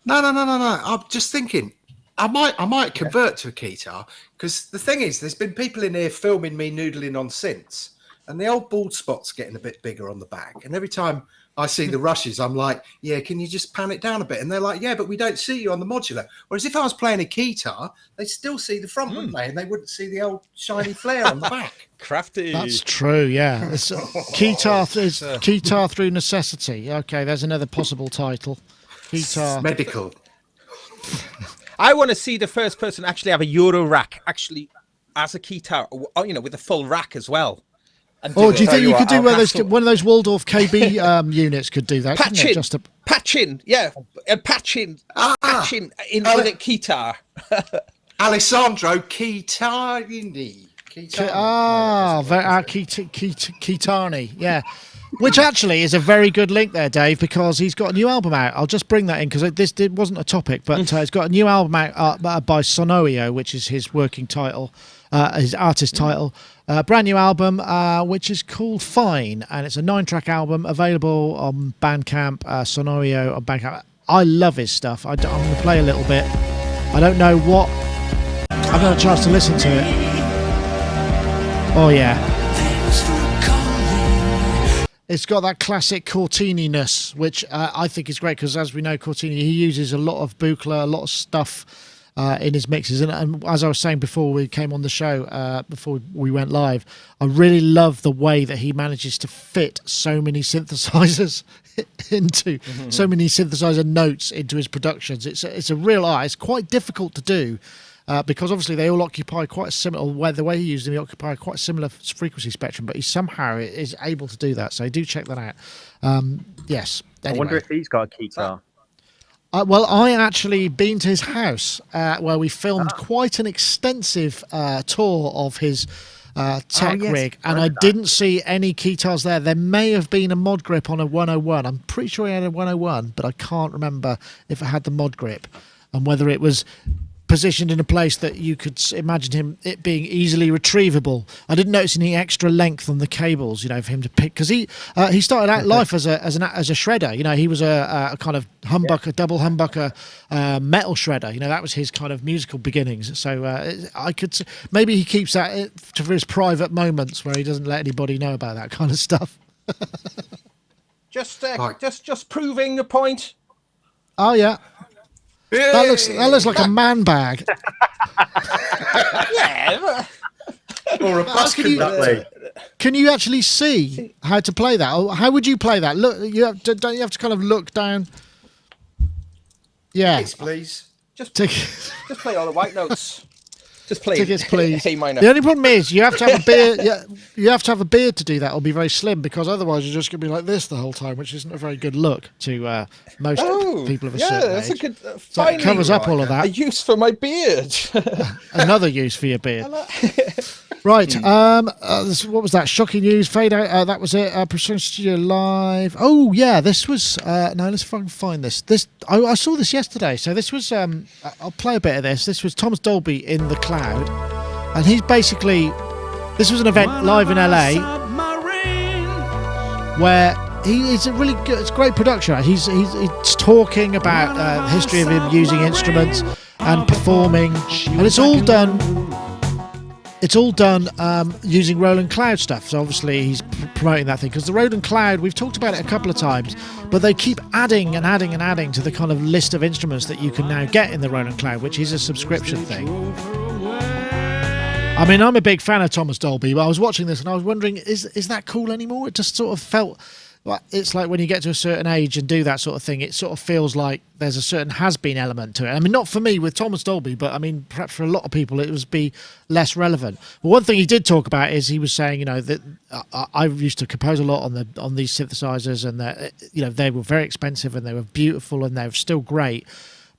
No. I'm just thinking, I might convert to a Keytar, because the thing is, there's been people in here filming me noodling on synths, and the old bald spot's getting a bit bigger on the back. And every time I see the rushes, I'm like, yeah, can you just pan it down a bit? And they're like, yeah, but we don't see you on the modular. Whereas if I was playing a Keytar, they'd still see the front, wouldn't they? And they wouldn't see the old shiny flare on the back. Crafty. That's true, yeah. It's Keytar through necessity. Okay, there's another possible title. Keytar. Medical. I want to see the first person actually have a Euro rack, actually as a Keytar, with a full rack as well. Do you think you could do one of those Waldorf KB units could do that? Patching, patching with a Keytar. Alessandro Keytarini. Keytarni, yeah. Which actually is a very good link there, Dave, because he's got a new album out. I'll just bring that in because this wasn't a topic, but he's got a new album out by Sonorio, which is his working title, his artist title. Brand new album, which is called Fine, and it's a 9-track album available on Bandcamp, Sonorio on Bandcamp. I love his stuff. I'm going to play a little bit. I don't know what. I've got a chance to listen to it. Oh, yeah. It's got that classic Cortini-ness, which I think is great because, as we know, Cortini, he uses a lot of Buchla, a lot of stuff in his mixes. And as I was saying before we came on the show, before we went live, I really love the way that he manages to fit so many synthesizers into so many synthesizer notes into his productions. It's a real art. It's quite difficult to do. Because obviously they all occupy quite a similar, the way he used them, they occupy quite a similar frequency spectrum, but he somehow is able to do that. So do check that out. Yes. Anyway. I wonder if he's got a Keytar. Well, I actually been to his house where we filmed quite an extensive tour of his tech rig, and I didn't see any Keytars there. There may have been a mod grip on a 101. I'm pretty sure he had a 101, but I can't remember if it had the mod grip and whether it was positioned in a place that you could imagine it being easily retrievable. I didn't notice any extra length on the cables, for him to pick, because he started out life as a shredder. He was a kind of humbucker, double humbucker metal shredder. That was his kind of musical beginnings. So I could maybe he keeps that for his private moments where he doesn't let anybody know about that kind of stuff. Just proving a point. Oh yeah. That looks like a man bag. Yeah. Or a bus conductor. Can you actually see how to play that? Or how would you play that? Look, don't you have to kind of look down? Yeah. Tickets, please. Just play all the white notes. Just play tickets, please. A minor. The only problem is you have to have a beard. You have to have a beard to do that, or be very slim, because otherwise you're just going to be like this the whole time, which isn't a very good look to most people of a certain age. That's a good. So it covers up all of that. A use for my beard. Another use for your beard. Right. What was that? Shocking news. Fade out. That was it. Precision Studio Live. Oh yeah, this was. No, let's find this. I saw this yesterday. So this was. I'll play a bit of this. This was Thomas Dolby in the cloud, and he's basically. This was an event live in LA, where he's a really good. It's great production. He's talking about the history of him using instruments and performing, and it's all done. It's all done using Roland Cloud stuff. So obviously he's promoting that thing, because the Roland Cloud, we've talked about it a couple of times, but they keep adding and adding and adding to the kind of list of instruments that you can now get in the Roland Cloud, which is a subscription thing. I mean, I'm a big fan of Thomas Dolby, but I was watching this and I was wondering, is that cool anymore? It just sort of felt like, it's like when you get to a certain age and do that sort of thing, it sort of feels like there's a certain has-been element to it. I mean, not for me with Thomas Dolby, but I mean, perhaps for a lot of people it would be less relevant. But one thing he did talk about is he was saying, that I used to compose a lot on these synthesizers, and that, they were very expensive and they were beautiful and they were still great.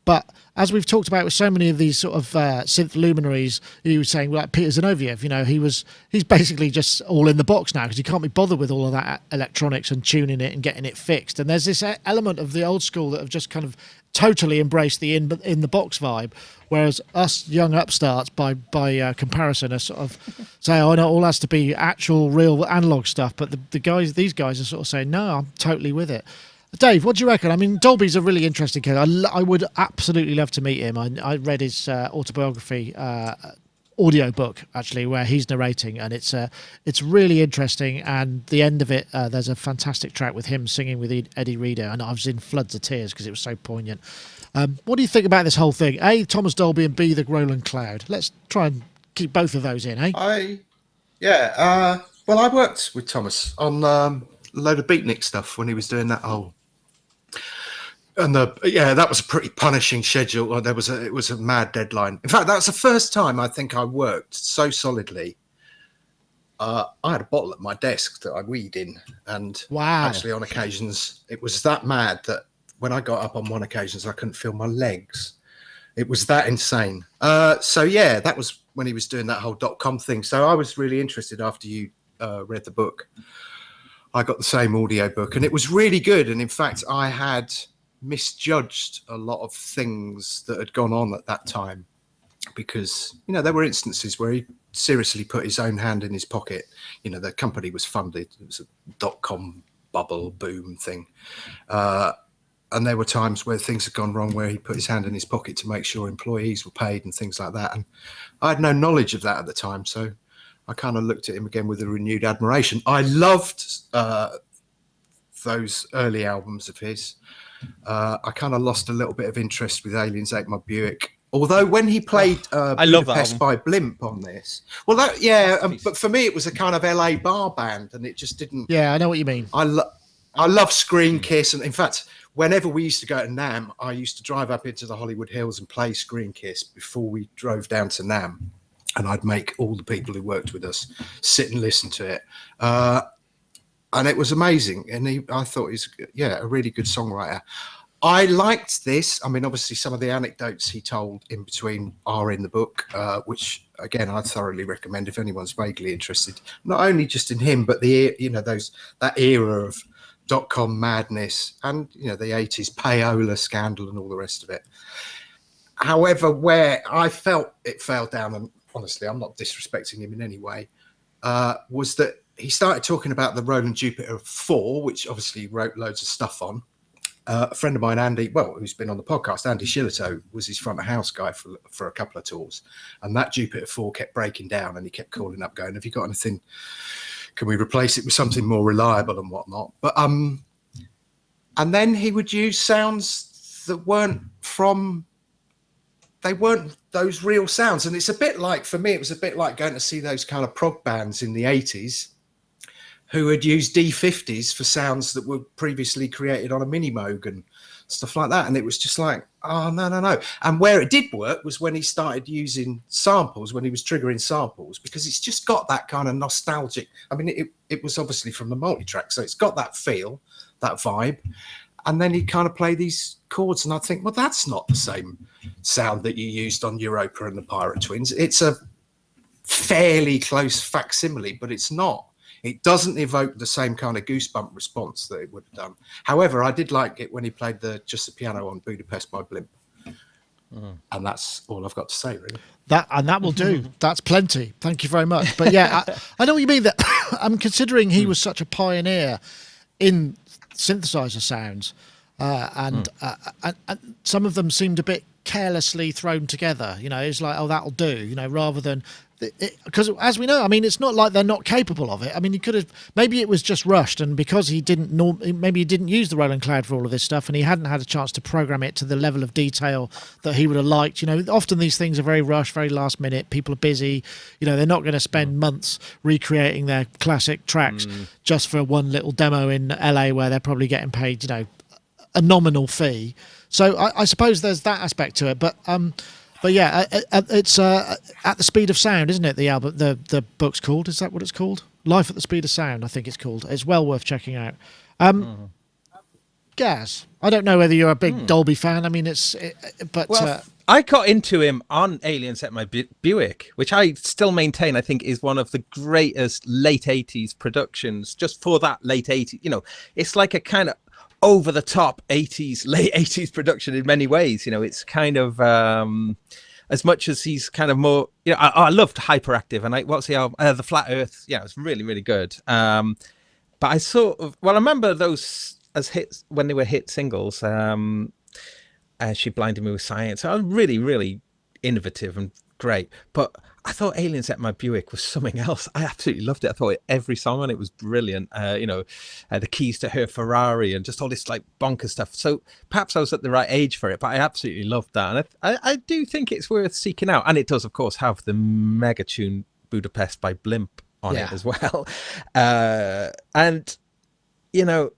But as we've talked about with so many of these sort of synth luminaries, he was saying, like Peter Zinoviev, he's basically just all in the box now because he can't be bothered with all of that electronics and tuning it and getting it fixed. And there's this element of the old school that have just kind of totally embraced the in the box vibe, whereas us young upstarts, by comparison, are sort of say, oh no, it all has to be actual real analog stuff. But these guys are sort of saying, no, I'm totally with it. Dave, what do you reckon? I mean, Dolby's a really interesting kid. I would absolutely love to meet him. I read his autobiography audio book, actually, where he's narrating, and it's really interesting. And the end of it, there's a fantastic track with him singing with Eddie Reader, and I was in floods of tears because it was so poignant. What do you think about this whole thing? A, Thomas Dolby, and B, the Roland Cloud. Let's try and keep both of those in, eh? Well, I worked with Thomas on a load of beatnik stuff when he was doing that whole. And that was a pretty punishing schedule. It was a mad deadline. In fact, that was the first time I think I worked so solidly. I had a bottle at my desk that I weed in, and actually on occasions it was that mad that when I got up on one occasion I couldn't feel my legs. It was that insane. That was when he was doing that whole .com thing. So I was really interested after you read the book. I got the same audio book, and it was really good. And in fact, I had misjudged a lot of things that had gone on at that time, because, you know, there were instances where he seriously put his own hand in his pocket. You know, the company was funded. It was a .com bubble boom thing. And there were times where things had gone wrong, where he put his hand in his pocket to make sure employees were paid and things like that. And I had no knowledge of that at the time. So I kind of looked at him again with a renewed admiration. I loved those early albums of his. I kind of lost a little bit of interest with Aliens Ate My Buick. Although when he played I love Budapest by Blimp on this, well, that, but for me it was a kind of LA bar band, and it just didn't. Yeah, I know what you mean. I love Screen Kiss, and in fact, whenever we used to go to NAMM, I used to drive up into the Hollywood Hills and play Screen Kiss before we drove down to NAMM, and I'd make all the people who worked with us sit and listen to it, and it was amazing. And I thought he's a really good songwriter. I liked this. I mean, obviously, some of the anecdotes he told in between are in the book, which, again, I thoroughly recommend if anyone's vaguely interested. Not only just in him, but that era of .com madness and, you know, the 80s payola scandal and all the rest of it. However, where I felt it fell down, and honestly, I'm not disrespecting him in any way, was that he started talking about the Roland Jupiter 4, which obviously he wrote loads of stuff on. A friend of mine, Andy, who's been on the podcast, Andy Shillito, was his front of house guy for a couple of tours. And that Jupiter 4 kept breaking down, and he kept calling up going, have you got anything? Can we replace it with something more reliable and whatnot? But and then he would use sounds that weren't those real sounds. And it's a bit like, for me, it was a bit like going to see those kind of prog bands in the 80s who had used D50s for sounds that were previously created on a Mini Moog and stuff like that. And it was just like, oh, no. And where it did work was when he started using samples, when he was triggering samples, because it's just got that kind of nostalgic. I mean, it was obviously from the multi-track, so it's got that feel, that vibe. And then he'd kind of play these chords, and I'd think, well, that's not the same sound that you used on Europa and the Pirate Twins. It's a fairly close facsimile, but it's not. It doesn't evoke the same kind of goosebump response that it would have done. However, I did like it when he played just the piano on Budapest by Blimp. And that's all I've got to say, really. That will do. That's plenty. Thank you very much. But yeah, I know what you mean. That I'm considering he was such a pioneer in synthesizer sounds, and some of them seemed a bit carelessly thrown together. You know, it's like, oh, that'll do. You know, rather than. Because as we know, I mean, it's not like they're not capable of it. I mean, he could have, maybe it was just rushed, and because he didn't maybe he didn't use the Roland Cloud for all of this stuff, and he hadn't had a chance to program it to the level of detail that he would have liked. You know, often these things are very rushed, very last minute. People are busy. You know, they're not going to spend months recreating their classic tracks just for one little demo in LA where they're probably getting paid, you know, a nominal fee. So I suppose there's that aspect to it, but yeah, it's At the Speed of Sound, isn't it? The album, the book's called. Is that what it's called? Life at the Speed of Sound, I think it's called. It's well worth checking out. Gaz, I don't know whether you're a big Dolby fan. I mean, I got into him on Aliens Ate My Buick, which I still maintain I think is one of the greatest late 80s productions. Just for that late 80s, you know, it's like a kind of over the top 80s, late 80s production in many ways. You know, it's kind of as much as he's kind of more, you know, I loved Hyperactive, and what's the album? The Flat Earth. Yeah, it's really, really good. But I I remember those as hits when they were hit singles. She Blinded Me with Science. So really, really innovative and great. But I thought Aliens Ate My Buick was something else. I absolutely loved it. I thought every song on it was brilliant. You know, the keys to her Ferrari and just all this like bonkers stuff. So perhaps I was at the right age for it, but I absolutely loved that. And I do think it's worth seeking out. And it does, of course, have the mega tune Budapest by Blimp on it as well. And, you know,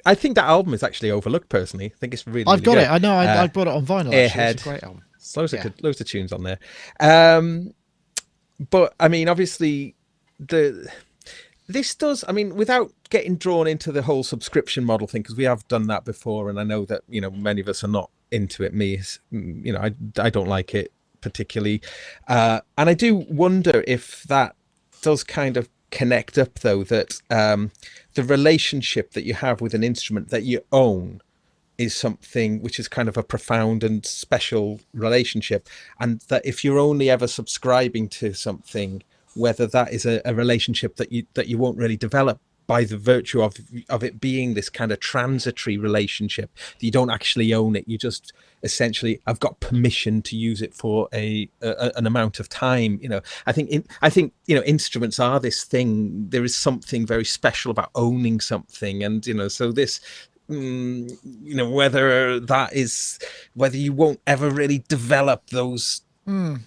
I think that album is actually overlooked personally. I think it's really, I've really got good. it. I know. I bought it on vinyl. Airhead. It's a great album. Loads of tunes on there. But I mean, obviously, this does. I mean, without getting drawn into the whole subscription model thing, because we have done that before, and I know that, you know, many of us are not into it. Me, you know, I don't like it particularly. And I do wonder if that does kind of connect up, though, that the relationship that you have with an instrument that you own is something which is kind of a profound and special relationship, and that if you're only ever subscribing to something, whether that is a relationship that you won't really develop by the virtue of it being this kind of transitory relationship, that you don't actually own it. You just essentially, I've got permission to use it for an amount of time. I think instruments are this thing. There is something very special about owning something, and so this, whether you won't ever really develop those, or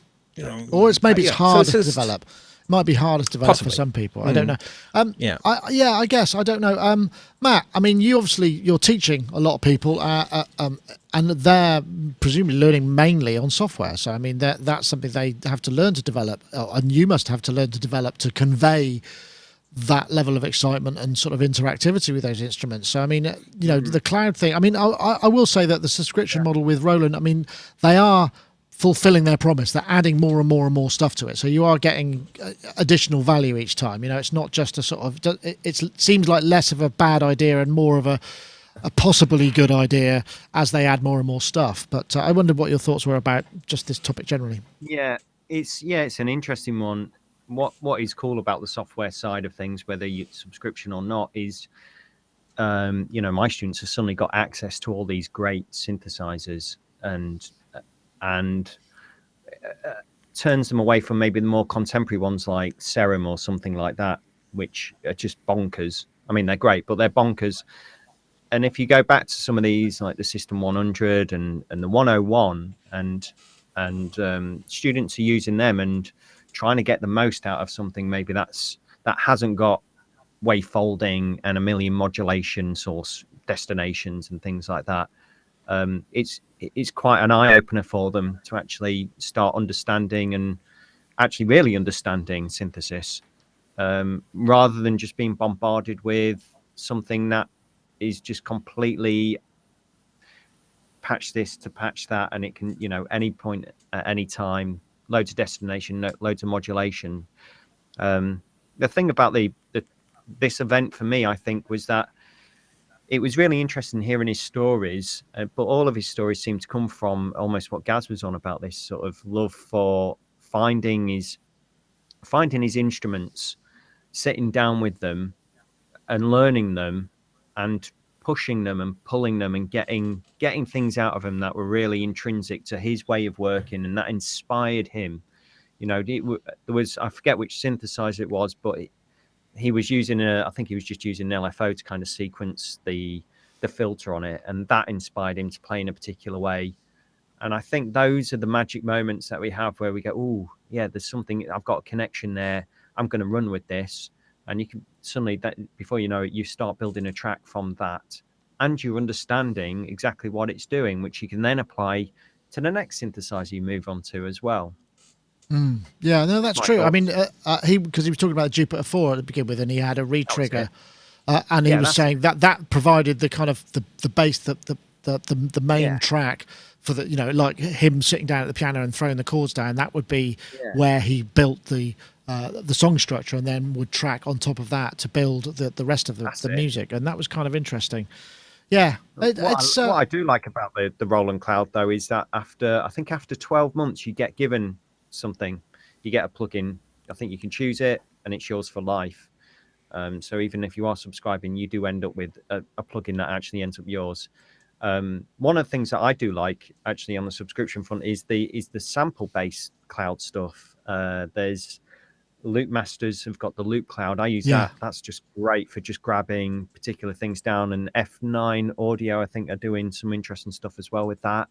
it's maybe it's harder to develop. Might be harder to develop possibly for some people. I don't know. I guess I don't know. Matt, I mean, you're teaching a lot of people, and they're presumably learning mainly on software. So I mean, that's something they have to learn to develop, and you must have to learn to develop to convey that level of excitement and sort of interactivity with those instruments. So I mean, the cloud thing. I mean, I will say that the subscription model with Roland, I mean, they are fulfilling their promise. They're adding more and more and more stuff to it, so you are getting additional value each time. It's not just a sort of, it seems like less of a bad idea and more of a possibly good idea as they add more and more stuff. But I wondered what your thoughts were about just this topic generally. It's an interesting one. What is cool about the software side of things, whether you subscription or not, is my students have suddenly got access to all these great synthesizers and turns them away from maybe the more contemporary ones like Serum or something like that, which are just bonkers. I mean, they're great, but they're bonkers. And if you go back to some of these, like the System 100 and the 101, and students are using them and trying to get the most out of something maybe that hasn't got wavefolding and a million modulation source destinations and things like that. It's quite an eye-opener for them to actually start understanding and actually really understanding synthesis, rather than just being bombarded with something that is just completely patch this to patch that, and it can, any point at any time, loads of destination, loads of modulation. The thing about this event for me, I think, was that it was really interesting hearing his stories, but all of his stories seem to come from almost what Gaz was on about, this sort of love for finding his instruments, sitting down with them and learning them and pushing them and pulling them and getting things out of them that were really intrinsic to his way of working, and that inspired him. There was, I forget which synthesizer it was, but he was using I think he was just using an LFO to kind of sequence the filter on it, and that inspired him to play in a particular way. And I think those are the magic moments that we have where we go, oh yeah, there's something, I've got a connection there, I'm going to run with this. And you can suddenly, that before you know it, you start building a track from that, and you're understanding exactly what it's doing, which you can then apply to the next synthesizer you move on to as well. Yeah, no, that's true. I mean, because he was talking about the Jupiter 4 to begin with, and he had a retrigger, and he was saying that provided the kind of the bass, the main track for the, like him sitting down at the piano and throwing the chords down. That would be where he built the song structure, and then would track on top of that to build the rest of the music, and that was kind of interesting. Yeah, what I do like about the Roland Cloud though is that after 12 months you get given something, you get a plugin. I think you can choose it, and it's yours for life. So even if you are subscribing, you do end up with a plugin that actually ends up yours. One of the things that I do like actually on the subscription front is the sample based cloud stuff. There's Loop Masters have got the Loop Cloud. I use that. That's just great for just grabbing particular things down. And F9 Audio, I think, are doing some interesting stuff as well with that.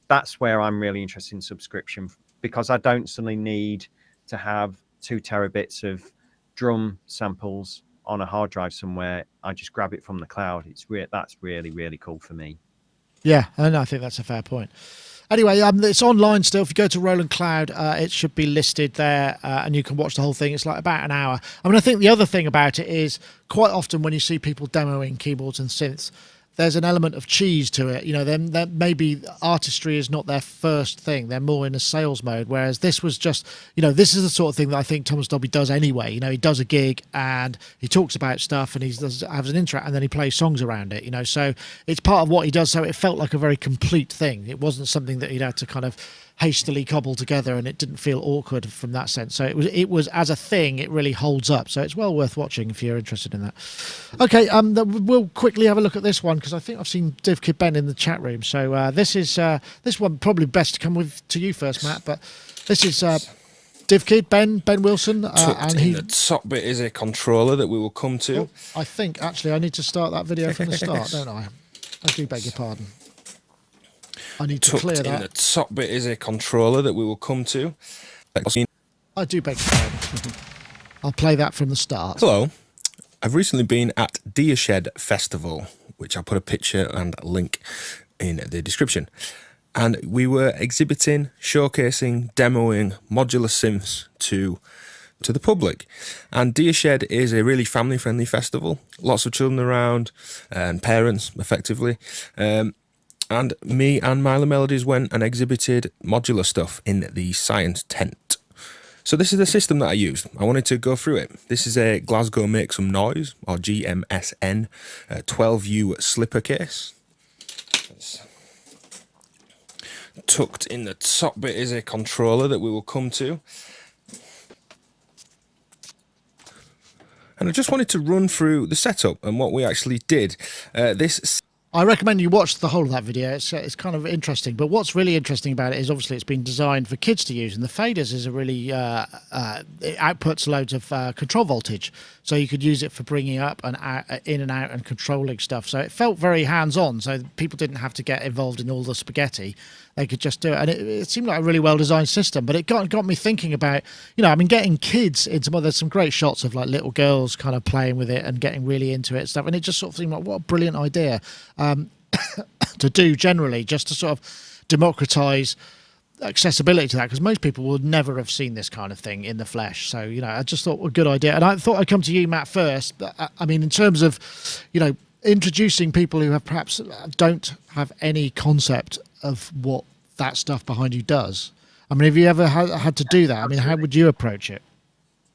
That's where I'm really interested in subscription, because I don't suddenly need to have 2 terabits of drum samples on a hard drive somewhere. I just grab it from the cloud. That's really, really cool for me. Yeah, and I think that's a fair point. Anyway, it's online still. If you go to Roland Cloud, it should be listed there, and you can watch the whole thing. It's like about an hour. I mean, I think the other thing about it is quite often when you see people demoing keyboards and synths, there's an element of cheese to it. You know, then maybe artistry is not their first thing. They're more in a sales mode. Whereas this was just, you know, this is the sort of thing that I think Thomas Dolby does anyway. You know, he does a gig and he talks about stuff and has an intro and then he plays songs around it, you know. So it's part of what he does. So it felt like a very complete thing. It wasn't something that he'd had to kind of hastily cobble together, and it didn't feel awkward from that sense. So it was as a thing, it really holds up. So it's well worth watching if you're interested in that. Okay, we'll quickly have a look at this one because I think I've seen Div Kid Ben in the chat room. So this one probably best to come to you first, Matt. But this is Div Kid Ben Wilson, and the top bit is a controller that we will come to. Oh, I think actually I need to start that video from the start, don't I? I do beg your pardon. I need to clear that. In the top bit is a controller that we will come to. I do beg your pardon. I'll play that from the start. Hello. I've recently been at Deershed Festival, which I'll put a picture and a link in the description. And we were exhibiting, showcasing, demoing modular synths to the public. And Deershed is a really family-friendly festival. Lots of children around and parents, effectively. And me and Milo Melodies went and exhibited modular stuff in the science tent. So this is the system that I used. I wanted to go through it. This is a Glasgow Make Some Noise, or GMSN, 12U slipper case. Tucked in the top bit is a controller that we will come to. And I just wanted to run through the setup and what we actually did. I recommend you watch the whole of that video. It's kind of interesting. But what's really interesting about it is obviously it's been designed for kids to use. And the faders is a really, it outputs loads of control voltage. So you could use it for bringing up and out, in and out and controlling stuff. So it felt very hands-on. So people didn't have to get involved in all the spaghetti. They could just do it. And it seemed like a really well-designed system. But it got me thinking about, you know, I mean, getting kids into, well, there's some great shots of like little girls kind of playing with it and getting really into it and stuff. And it just sort of seemed like, what a brilliant idea to do generally, just to sort of democratize accessibility to that, because most people would never have seen this kind of thing in the flesh. So, you know, I just thought a good idea. And I thought I'd come to you, Matt, first. But, I mean, in terms of, you know, introducing people who have perhaps don't have any concept of what that stuff behind you does. I mean, have you ever had to do that? I mean, how would you approach it?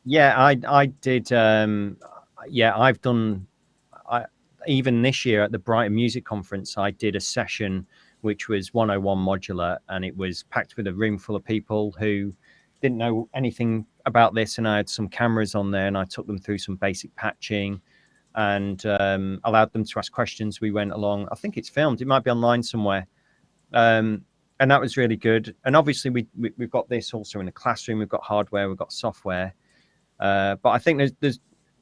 Yeah, I did. I've done. Even this year at the Brighton Music Conference, I did a session which was 101 modular, and it was packed with a room full of people who didn't know anything about this. And I had some cameras on there, and I took them through some basic patching and allowed them to ask questions. We went along. I think it's filmed. It might be online somewhere. And that was really good. And obviously we've got this also in the classroom. We've got hardware, we've got software. But I think there's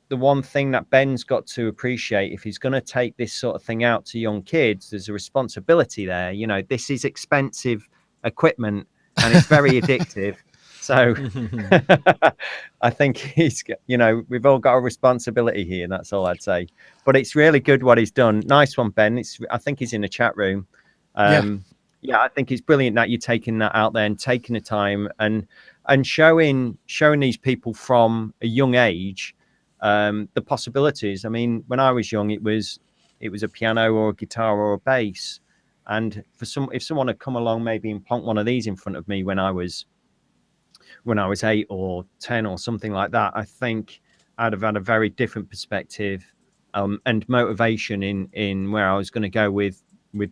the one thing that Ben's got to appreciate, if he's going to take this sort of thing out to young kids, there's a responsibility there. You know, this is expensive equipment and it's very addictive. So I think we've all got a responsibility here. That's all I'd say. But it's really good what he's done. Nice one, Ben. I think he's in the chat room. Yeah, I think it's brilliant that you're taking that out there and taking the time and showing these people from a young age the possibilities. I mean, when I was young, it was a piano or a guitar or a bass, and if someone had come along maybe and plonked one of these in front of me when I was 8 or 10 or something like that, I think I'd have had a very different perspective and motivation in where I was going to go with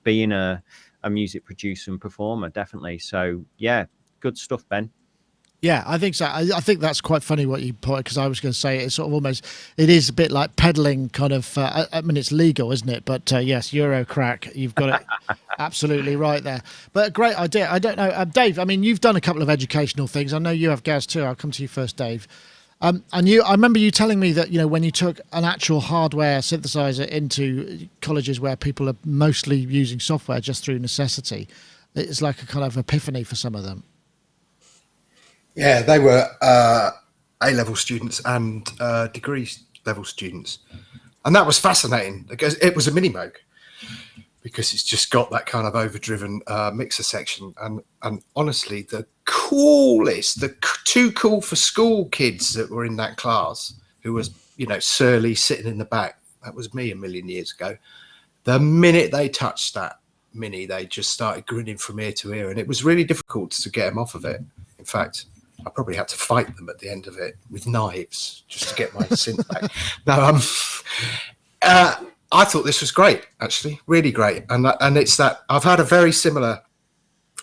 being a music producer and performer, definitely. So yeah, good stuff, Ben. Yeah, I think so. I think that's quite funny what you put, because I was going to say it's sort of it is a bit like peddling kind of, I mean, it's legal, isn't it? But yes, Euro crack, you've got it absolutely right there. But a great idea. I don't know, Dave, I mean, you've done a couple of educational things. I know you have, Gaz, too. I'll come to you first, Dave. And I remember you telling me that, you know, when you took an actual hardware synthesizer into colleges where people are mostly using software just through necessity, it's like a kind of epiphany for some of them. Yeah, they were A-level students and degree-level students. And that was fascinating because it was a Mini-Moog, because it's just got that kind of overdriven mixer section. And honestly, the coolest, too cool for school kids that were in that class, who was, you know, surly, sitting in the back. That was me a million years ago. the minute they touched that Mini, they just started grinning from ear to ear, and it was really difficult to get them off of it. In fact, I probably had to fight them at the end of it with knives just to get my synth back. No, I thought this was great, actually, really great. And it's that I've had a very similar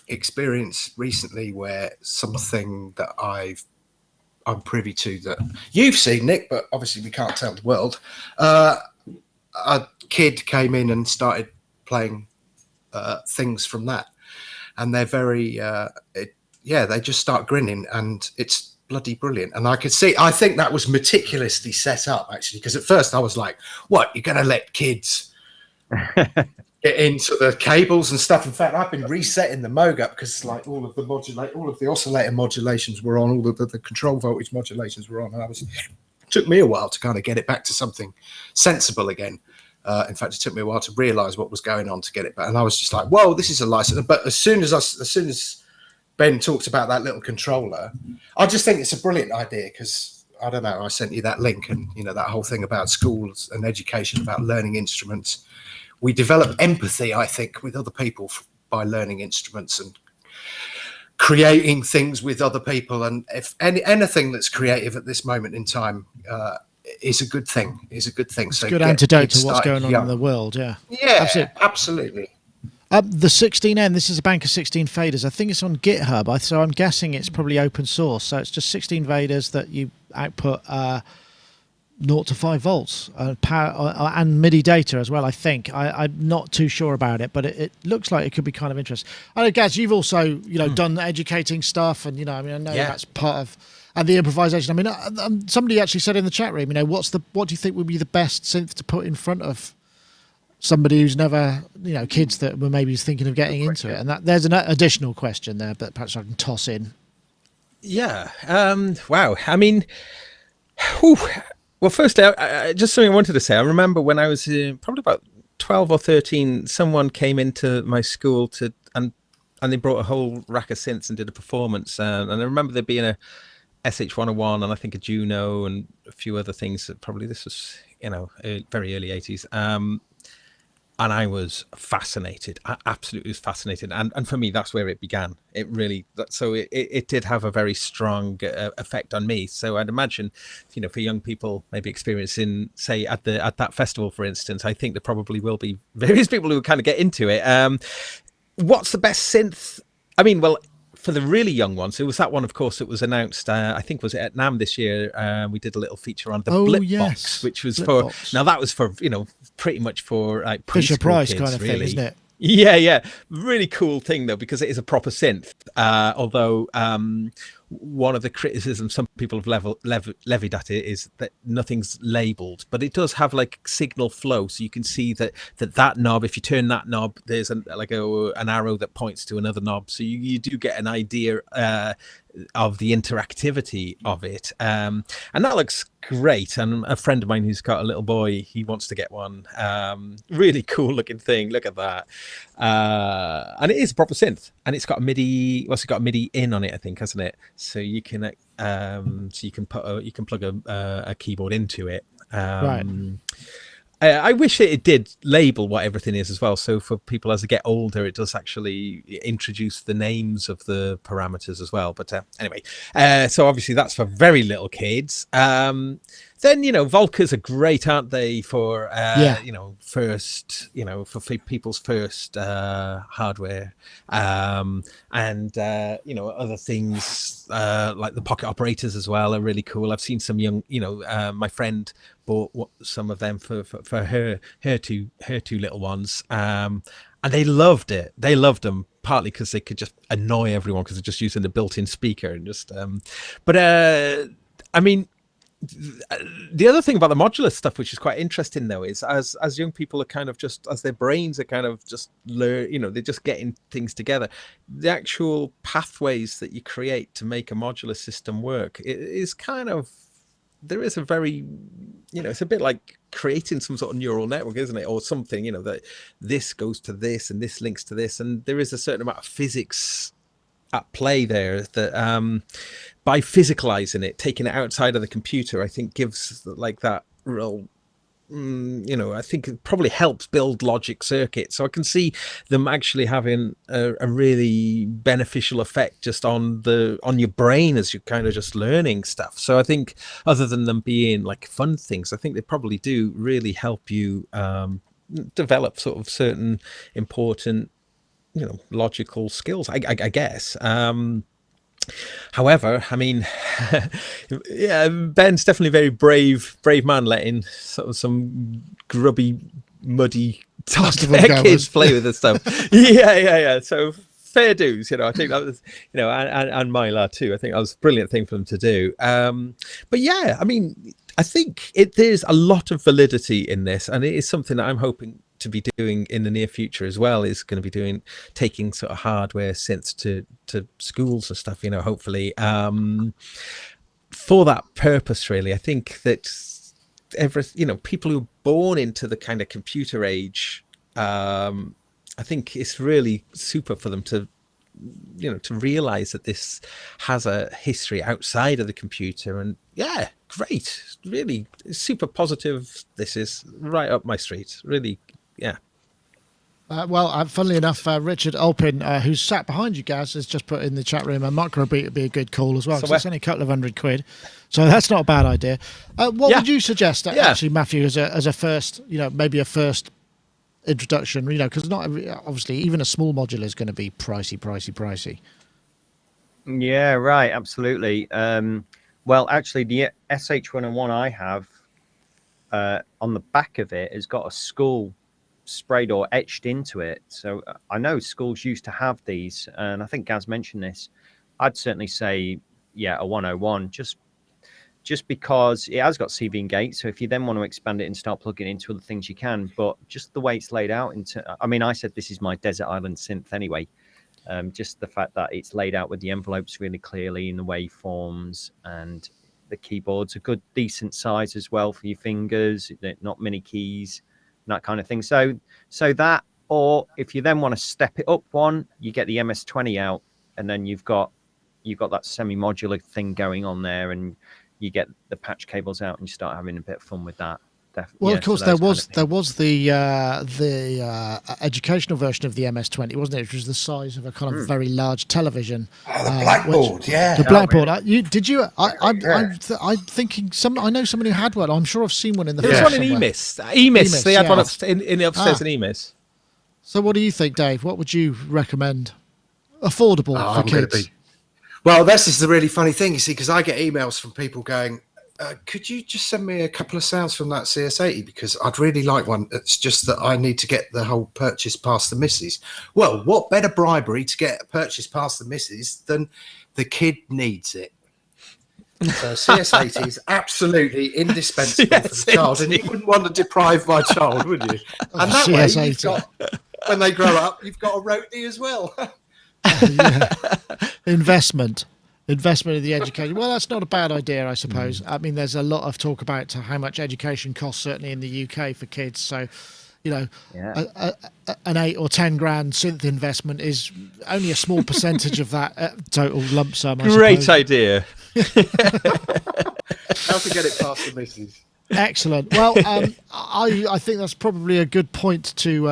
experience recently where something that I'm privy to that you've seen, Nick, but obviously we can't tell the world. A kid came in and started playing things from that, and they're very they just start grinning, and it's bloody brilliant. And I think that was meticulously set up, actually, because at first I was like, what, you're gonna let kids get into the cables and stuff? In fact, I've been resetting the Moog up because like all of the oscillator modulations were on, all of the control voltage modulations were on, and it took me a while to kind of get it back to something sensible again. In fact, it took me a while to realize what was going on to get it back, and I was just like, whoa, this is a license. But as soon as Ben talks about that little controller, I just think it's a brilliant idea, because I don't know, I sent you that link, and that whole thing about schools and education, about learning instruments. We develop empathy, I think, with other people by learning instruments and creating things with other people. And if anything that's creative at this moment in time is a good thing. It's a good antidote to what's going on in the world. Yeah, absolutely. The 16N, this is a bank of 16 faders. I think it's on GitHub, so I'm guessing it's probably open source. So it's just 16 faders that you output 0 to 5 volts power and MIDI data as well. I think I'm not too sure about it, but it looks like it could be kind of interesting. I know, Gaz, you've also done educating stuff, and I know that's part of and the improvisation. I mean, somebody actually said in the chat room, what do you think would be the best synth to put in front of somebody who's never, kids that were maybe thinking of getting into it? And that there's an additional question there, but perhaps I can toss in. Yeah. Wow. I mean, well, firstly, just something I wanted to say. I remember when I was probably about 12 or 13, someone came into my school and they brought a whole rack of synths and did a performance. And I remember there being a SH-101 and I think a Juno and a few other things. Probably this was, very early 80s. And I was fascinated. I absolutely was fascinated. And for me, that's where it began. It really, so it did have a very strong effect on me. So I'd imagine, for young people maybe experiencing, say, at that festival, for instance, I think there probably will be various people who kind of get into it. What's the best synth? I mean, well, for the really young ones, it was that one, of course, that was announced, I think was it at NAMM this year. We did a little feature on the Blipbox, which was now that was for, pretty much for like Fisher Price kids, kind of really. thing, isn't it? Yeah. Really cool thing, though, because it is a proper synth. Although one of the criticisms some people have levied at it is that nothing's labeled, but it does have like signal flow. So you can see that knob, if you turn that knob, there's an arrow that points to another knob. So you do get an idea of the interactivity of it. And that looks great. And a friend of mine who's got a little boy, he wants to get one. Really cool looking thing. Look at that. And it is a proper synth, and it's got a MIDI. Well, it's got a MIDI in on it, I think, hasn't it? So you can plug a keyboard into it. Right. I wish it did label what everything is as well. So for people as they get older, it does actually introduce the names of the parameters as well. But anyway, so obviously that's for very little kids. Then, Volcas are great, aren't they? For, first, for people's first hardware. And, other things like the pocket operators as well are really cool. I've seen some young, my friend bought some of them for her two little ones. And they loved it. They loved them partly because they could just annoy everyone because they're just using the built-in speaker and just, I mean, the other thing about the modular stuff, which is quite interesting though, is as young people are kind of just, as their brains are kind of just learn, they're just getting things together, the actual pathways that you create to make a modular system work, it is kind of, there is a very, it's a bit like creating some sort of neural network, isn't it? Or something, that this goes to this and this links to this. And there is a certain amount of physics at play there that by physicalizing it, taking it outside of the computer, I think gives like that real I think it probably helps build logic circuits. So I can see them actually having a really beneficial effect just on your brain as you're kind of just learning stuff. So I think other than them being like fun things, I think they probably do really help you develop sort of certain important, logical skills, I guess. However, I mean, yeah, Ben's definitely a very brave man, letting sort of some grubby, muddy kids play with this stuff. Yeah. So fair dues, I think that was, and my lad too. I think that was a brilliant thing for them to do. But yeah, I mean, I think there's a lot of validity in this, and it is something that I'm hoping to be doing in the near future as well. Is going to be taking sort of hardware synths to schools and stuff, hopefully for that purpose. Really, I think that people who are born into the kind of computer age, I think it's really super for them to realize that this has a history outside of the computer. And yeah, great, really super positive. This is right up my street, really. Yeah. Funnily enough, Richard Alpin, who's sat behind you guys, has just put in the chat room a microbeat would be a good call as well, because it's only a couple of £100, so that's not a bad idea. What would you suggest, actually, Matthew, as a first, maybe a first introduction? Because not obviously even a small modular is going to be pricey. Yeah, right, absolutely. Well, actually, the SH101 I have on the back of it has got a skull sprayed or etched into it. So I know schools used to have these, and I think Gaz mentioned this. I'd certainly say, a 101, just because it has got CV and gate. So if you then want to expand it and start plugging it into other things, you can. But just the way it's laid out, I said this is my desert island synth anyway. Just the fact that it's laid out with the envelopes really clearly in the waveforms, and the keyboard's a good decent size as well for your fingers, not mini keys, that kind of thing. So that, or if you then want to step it up one, you get the MS-20 out, and then you've got that semi-modular thing going on there, and you get the patch cables out, and you start having a bit of fun with that. Well, of course, there was the educational version of the MS-20, wasn't it? Which was the size of a kind of very large television. Oh, the blackboard, the blackboard. I'm thinking I know someone who had one. I'm sure I've seen one in the. There's one in EMIS. They had one in the upstairs in EMIS. So, what do you think, Dave? What would you recommend? Affordable for kids. Well, this is the really funny thing, you see, because I get emails from people going, could you just send me a couple of sounds from that CS80, because I'd really like one. It's just that I need to get the whole purchase past the missus. Well, what better bribery to get a purchase past the missus than the kid needs it? So CS80 is absolutely indispensable for the child, and you wouldn't want to deprive my child, would you? And that CS80. Way, you've got, when they grow up, you've got a roadie as well. Investment in the education. Well, that's not a bad idea, I suppose. I mean, there's a lot of talk about how much education costs, certainly in the UK, for kids. So, an 8 or 10 grand synth investment is only a small percentage of that total lump sum. Great idea. How to get it past the missus. Excellent. Well, I think that's probably a good point to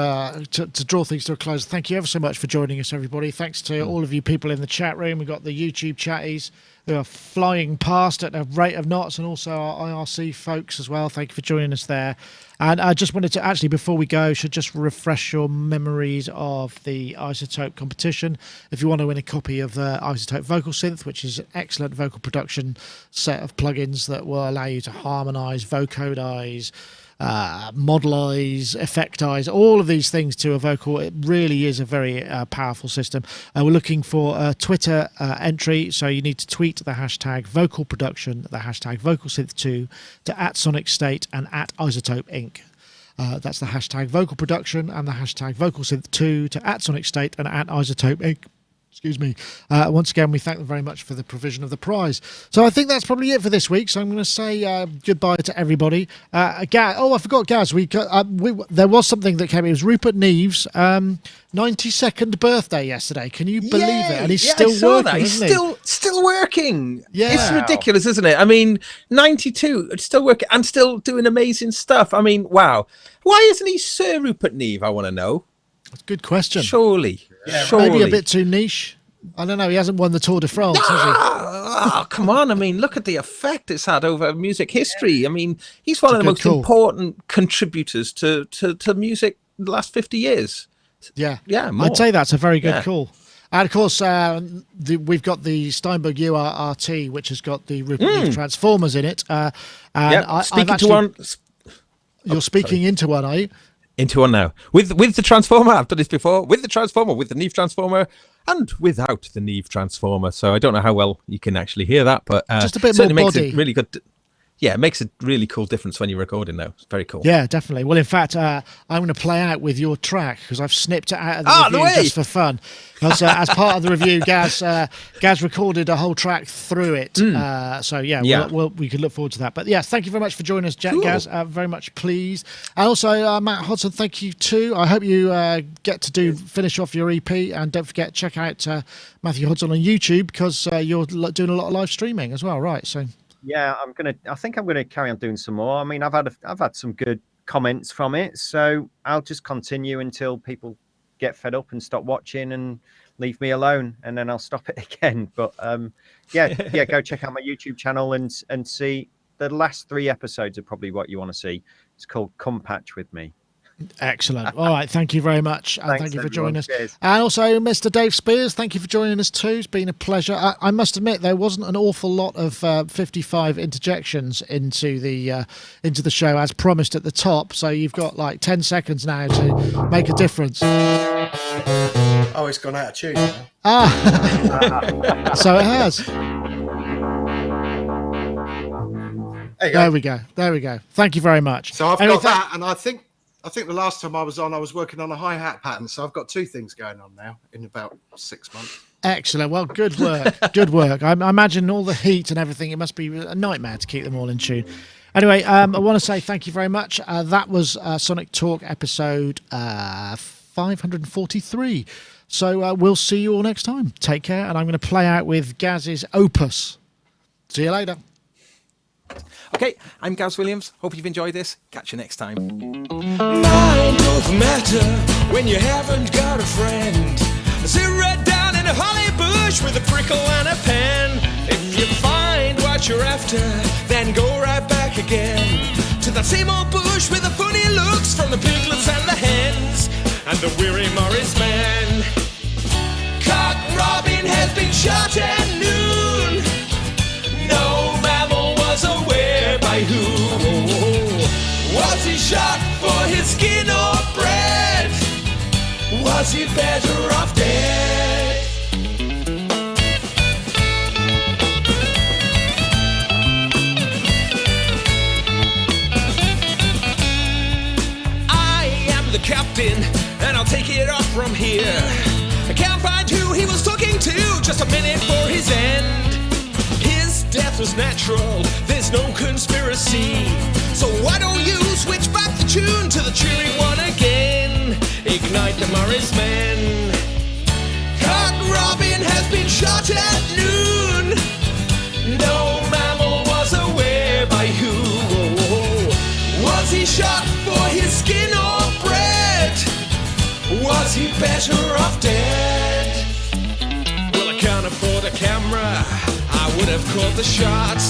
draw things to a close. Thank you ever so much for joining us, everybody. Thanks to all of you people in the chat room. We've got the YouTube chatties who are flying past at a rate of knots, and also our IRC folks as well. Thank you for joining us there. And I just wanted to actually, before we go, should just refresh your memories of the iZotope competition. If you want to win a copy of the iZotope Vocal Synth, which is an excellent vocal production set of plugins that will allow you to harmonize, vocodize, modelize, effectize, all of these things to a vocal. It really is a very powerful system. We're looking for a Twitter entry, so you need to tweet the hashtag vocal production, the hashtag vocalsynth2 to @Sonicstate and @iZotope Inc. That's the hashtag vocal production and the hashtag vocalsynth2 to @Sonicstate and @iZotope Inc. Excuse me. Once again, we thank them very much for the provision of the prize. So I think that's probably it for this week. So I'm going to say goodbye to everybody. Gaz, I forgot Gaz. There was something that came. It was Rupert Neve's 92nd birthday yesterday. Can you believe it? And he's still working. He's still working. Yeah, it's ridiculous, isn't it? I mean, 92, still working and still doing amazing stuff. I mean, wow. Why isn't he Sir Rupert Neve? I want to know. That's a good question. Surely. Maybe a bit too niche. I don't know. He hasn't won the Tour de France, has he? Oh, come on. I mean, look at the effect it's had over music history. I mean, he's one of the most important contributors to music the last 50 years. Yeah. Yeah, more. I'd say that's a very good call. And of course, we've got the Steinberg URT, which has got the Rupert Neve Transformers in it. You're speaking into one, are you? Into one now. With the Transformer, I've done this before. With the Transformer, with the Neve Transformer, and without the Neve Transformer. So I don't know how well you can actually hear that, but just a bit more makes body. It really good. Yeah, it makes a really cool difference when you're recording now. It's very cool. Yeah, definitely. Well, in fact, I'm going to play out with your track because I've snipped it out of the review just for fun. Because as part of the review, Gaz recorded a whole track through it. So we could look forward to that. But yeah, thank you very much for joining us, Gaz. Very much pleased. And also, Matt Hodson, thank you too. I hope you get to finish off your EP, and don't forget, check out Matthew Hodson on YouTube because you're doing a lot of live streaming as well, right? So. Yeah, I think I'm gonna carry on doing some more. I mean, I've had some good comments from it, so I'll just continue until people get fed up and stop watching and leave me alone, and then I'll stop it again. But go check out my YouTube channel and see the last 3 episodes are probably what you want to see. It's called Come Patch With Me. Excellent. All right. Thank you very much. Thank you for joining us. Cheers. And also, Mr. Dave Spears, thank you for joining us too. It's been a pleasure. I must admit, there wasn't an awful lot of 55 interjections into the show as promised at the top. So you've got like 10 seconds now to make a difference. Oh, it's gone out of tune now. So it has. There we go. Thank you very much. So I've got that, and I think the last time I was working on a hi-hat pattern. So I've got 2 things going on now in about 6 months. Excellent. Well, good work. Good work. I imagine all the heat and everything, it must be a nightmare to keep them all in tune. Anyway, I want to say thank you very much. That was Sonic Talk episode 543. So we'll see you all next time. Take care. And I'm going to play out with Gaz's Opus. See you later. Okay, I'm Gaz Williams. Hope you've enjoyed this. Catch you next time. Mind over matter when you haven't got a friend. Sit right down in a holly bush with a prickle and a pen. If you find what you're after, then go right back again to that same old bush with the funny looks from the piglets and the hens and the weary Morris man. Cock Robin has been shot at noon. No mammal was aware by who. Was he shot for his skin or bread? Was he better off dead? I am the captain, and I'll take it off from here. I can't find who he was talking to, just a minute for his end. His death was natural, there's no conspiracy. So why don't you switch back the tune to the cheery one again? Ignite the Morris men. Cock Robin has been shot at noon. No mammal was aware by who. Was he shot for his skin or bread? Was he better off dead? Well, I can't afford a camera, I would have caught the shot.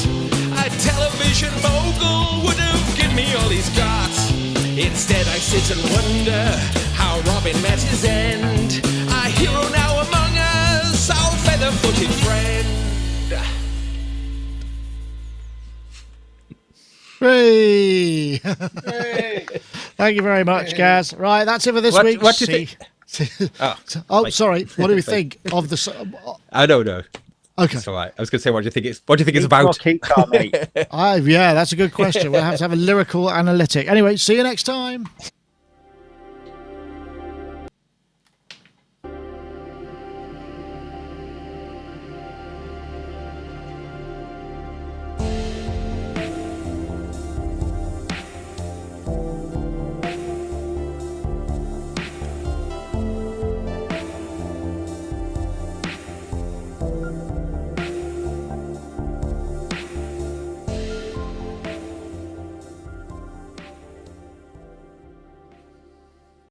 A television mogul would have given me all he's got. Instead I sit and wonder how Robin met his end. A hero now among us, our feather-footed friend. Hey. Thank you very much, Gaz. Right, that's it for this week. What do you think? Sorry. What do we think of the? I don't know. Okay. That's all right. I was going to say, what do you think it's about? Keytar, mate. Yeah, that's a good question. We'll have to have a lyrical analytic. Anyway, see you next time.